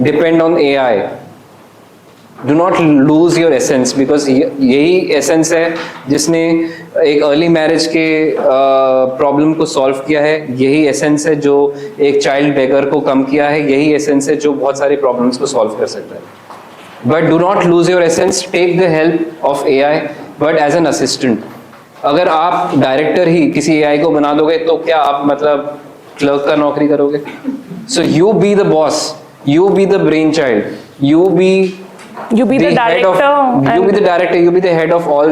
depend on AI. Do not lose your essence, because यही essence है जिसने एक early marriage के problem को solve किया है. यही essence है जो एक child beggar को कम किया है. यही essence है जो बहुत सारे problems को solve कर सकता है. But do not lose your essence. Take the help of AI, but as an assistant. अगर आप डायरेक्टर ही किसी AI को बना दोगे तो क्या आप मतलब क्लर्क का नौकरी करोगे? So you be the boss. You be the brainchild. You be the director. You be the director. You be the head of all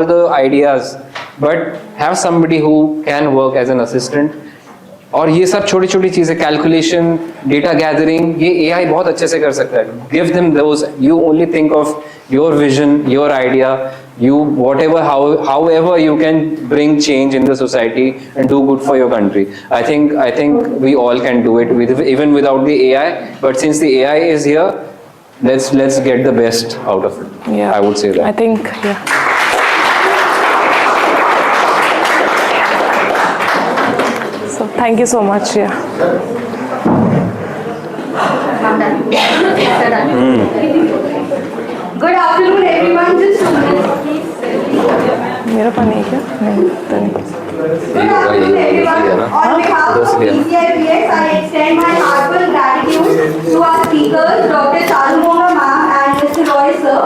the ideas. But have somebody who can work as an assistant. और ये सब छोटी छोटी चीजें, calculation, data gathering, ये AI बहुत अच्छे से कर सकता है. Give them those. You only think of your vision, your idea. You however you can bring change in the society and do good for your country. I think we all can do it even without the AI. But since the AI is here, let's get the best out of it. Yeah, I would say that. I think, yeah. So thank you so much. Yeah. Good afternoon, everyone. Just मेरा पानी है क्या? नहीं, तो नहीं. Good afternoon, everyone. On behalf of PCIPS, I extend my heartfelt gratitude to our speakers, Dr. Salumona ma'am and Mr. Roy sir.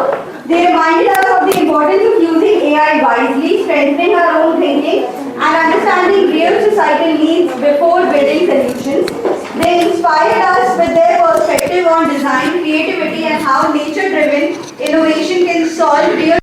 They reminded us of the importance of using AI wisely, strengthening our own thinking, and understanding real societal needs before building solutions. They inspired us with their perspective on design, creativity, and how nature-driven innovation can solve real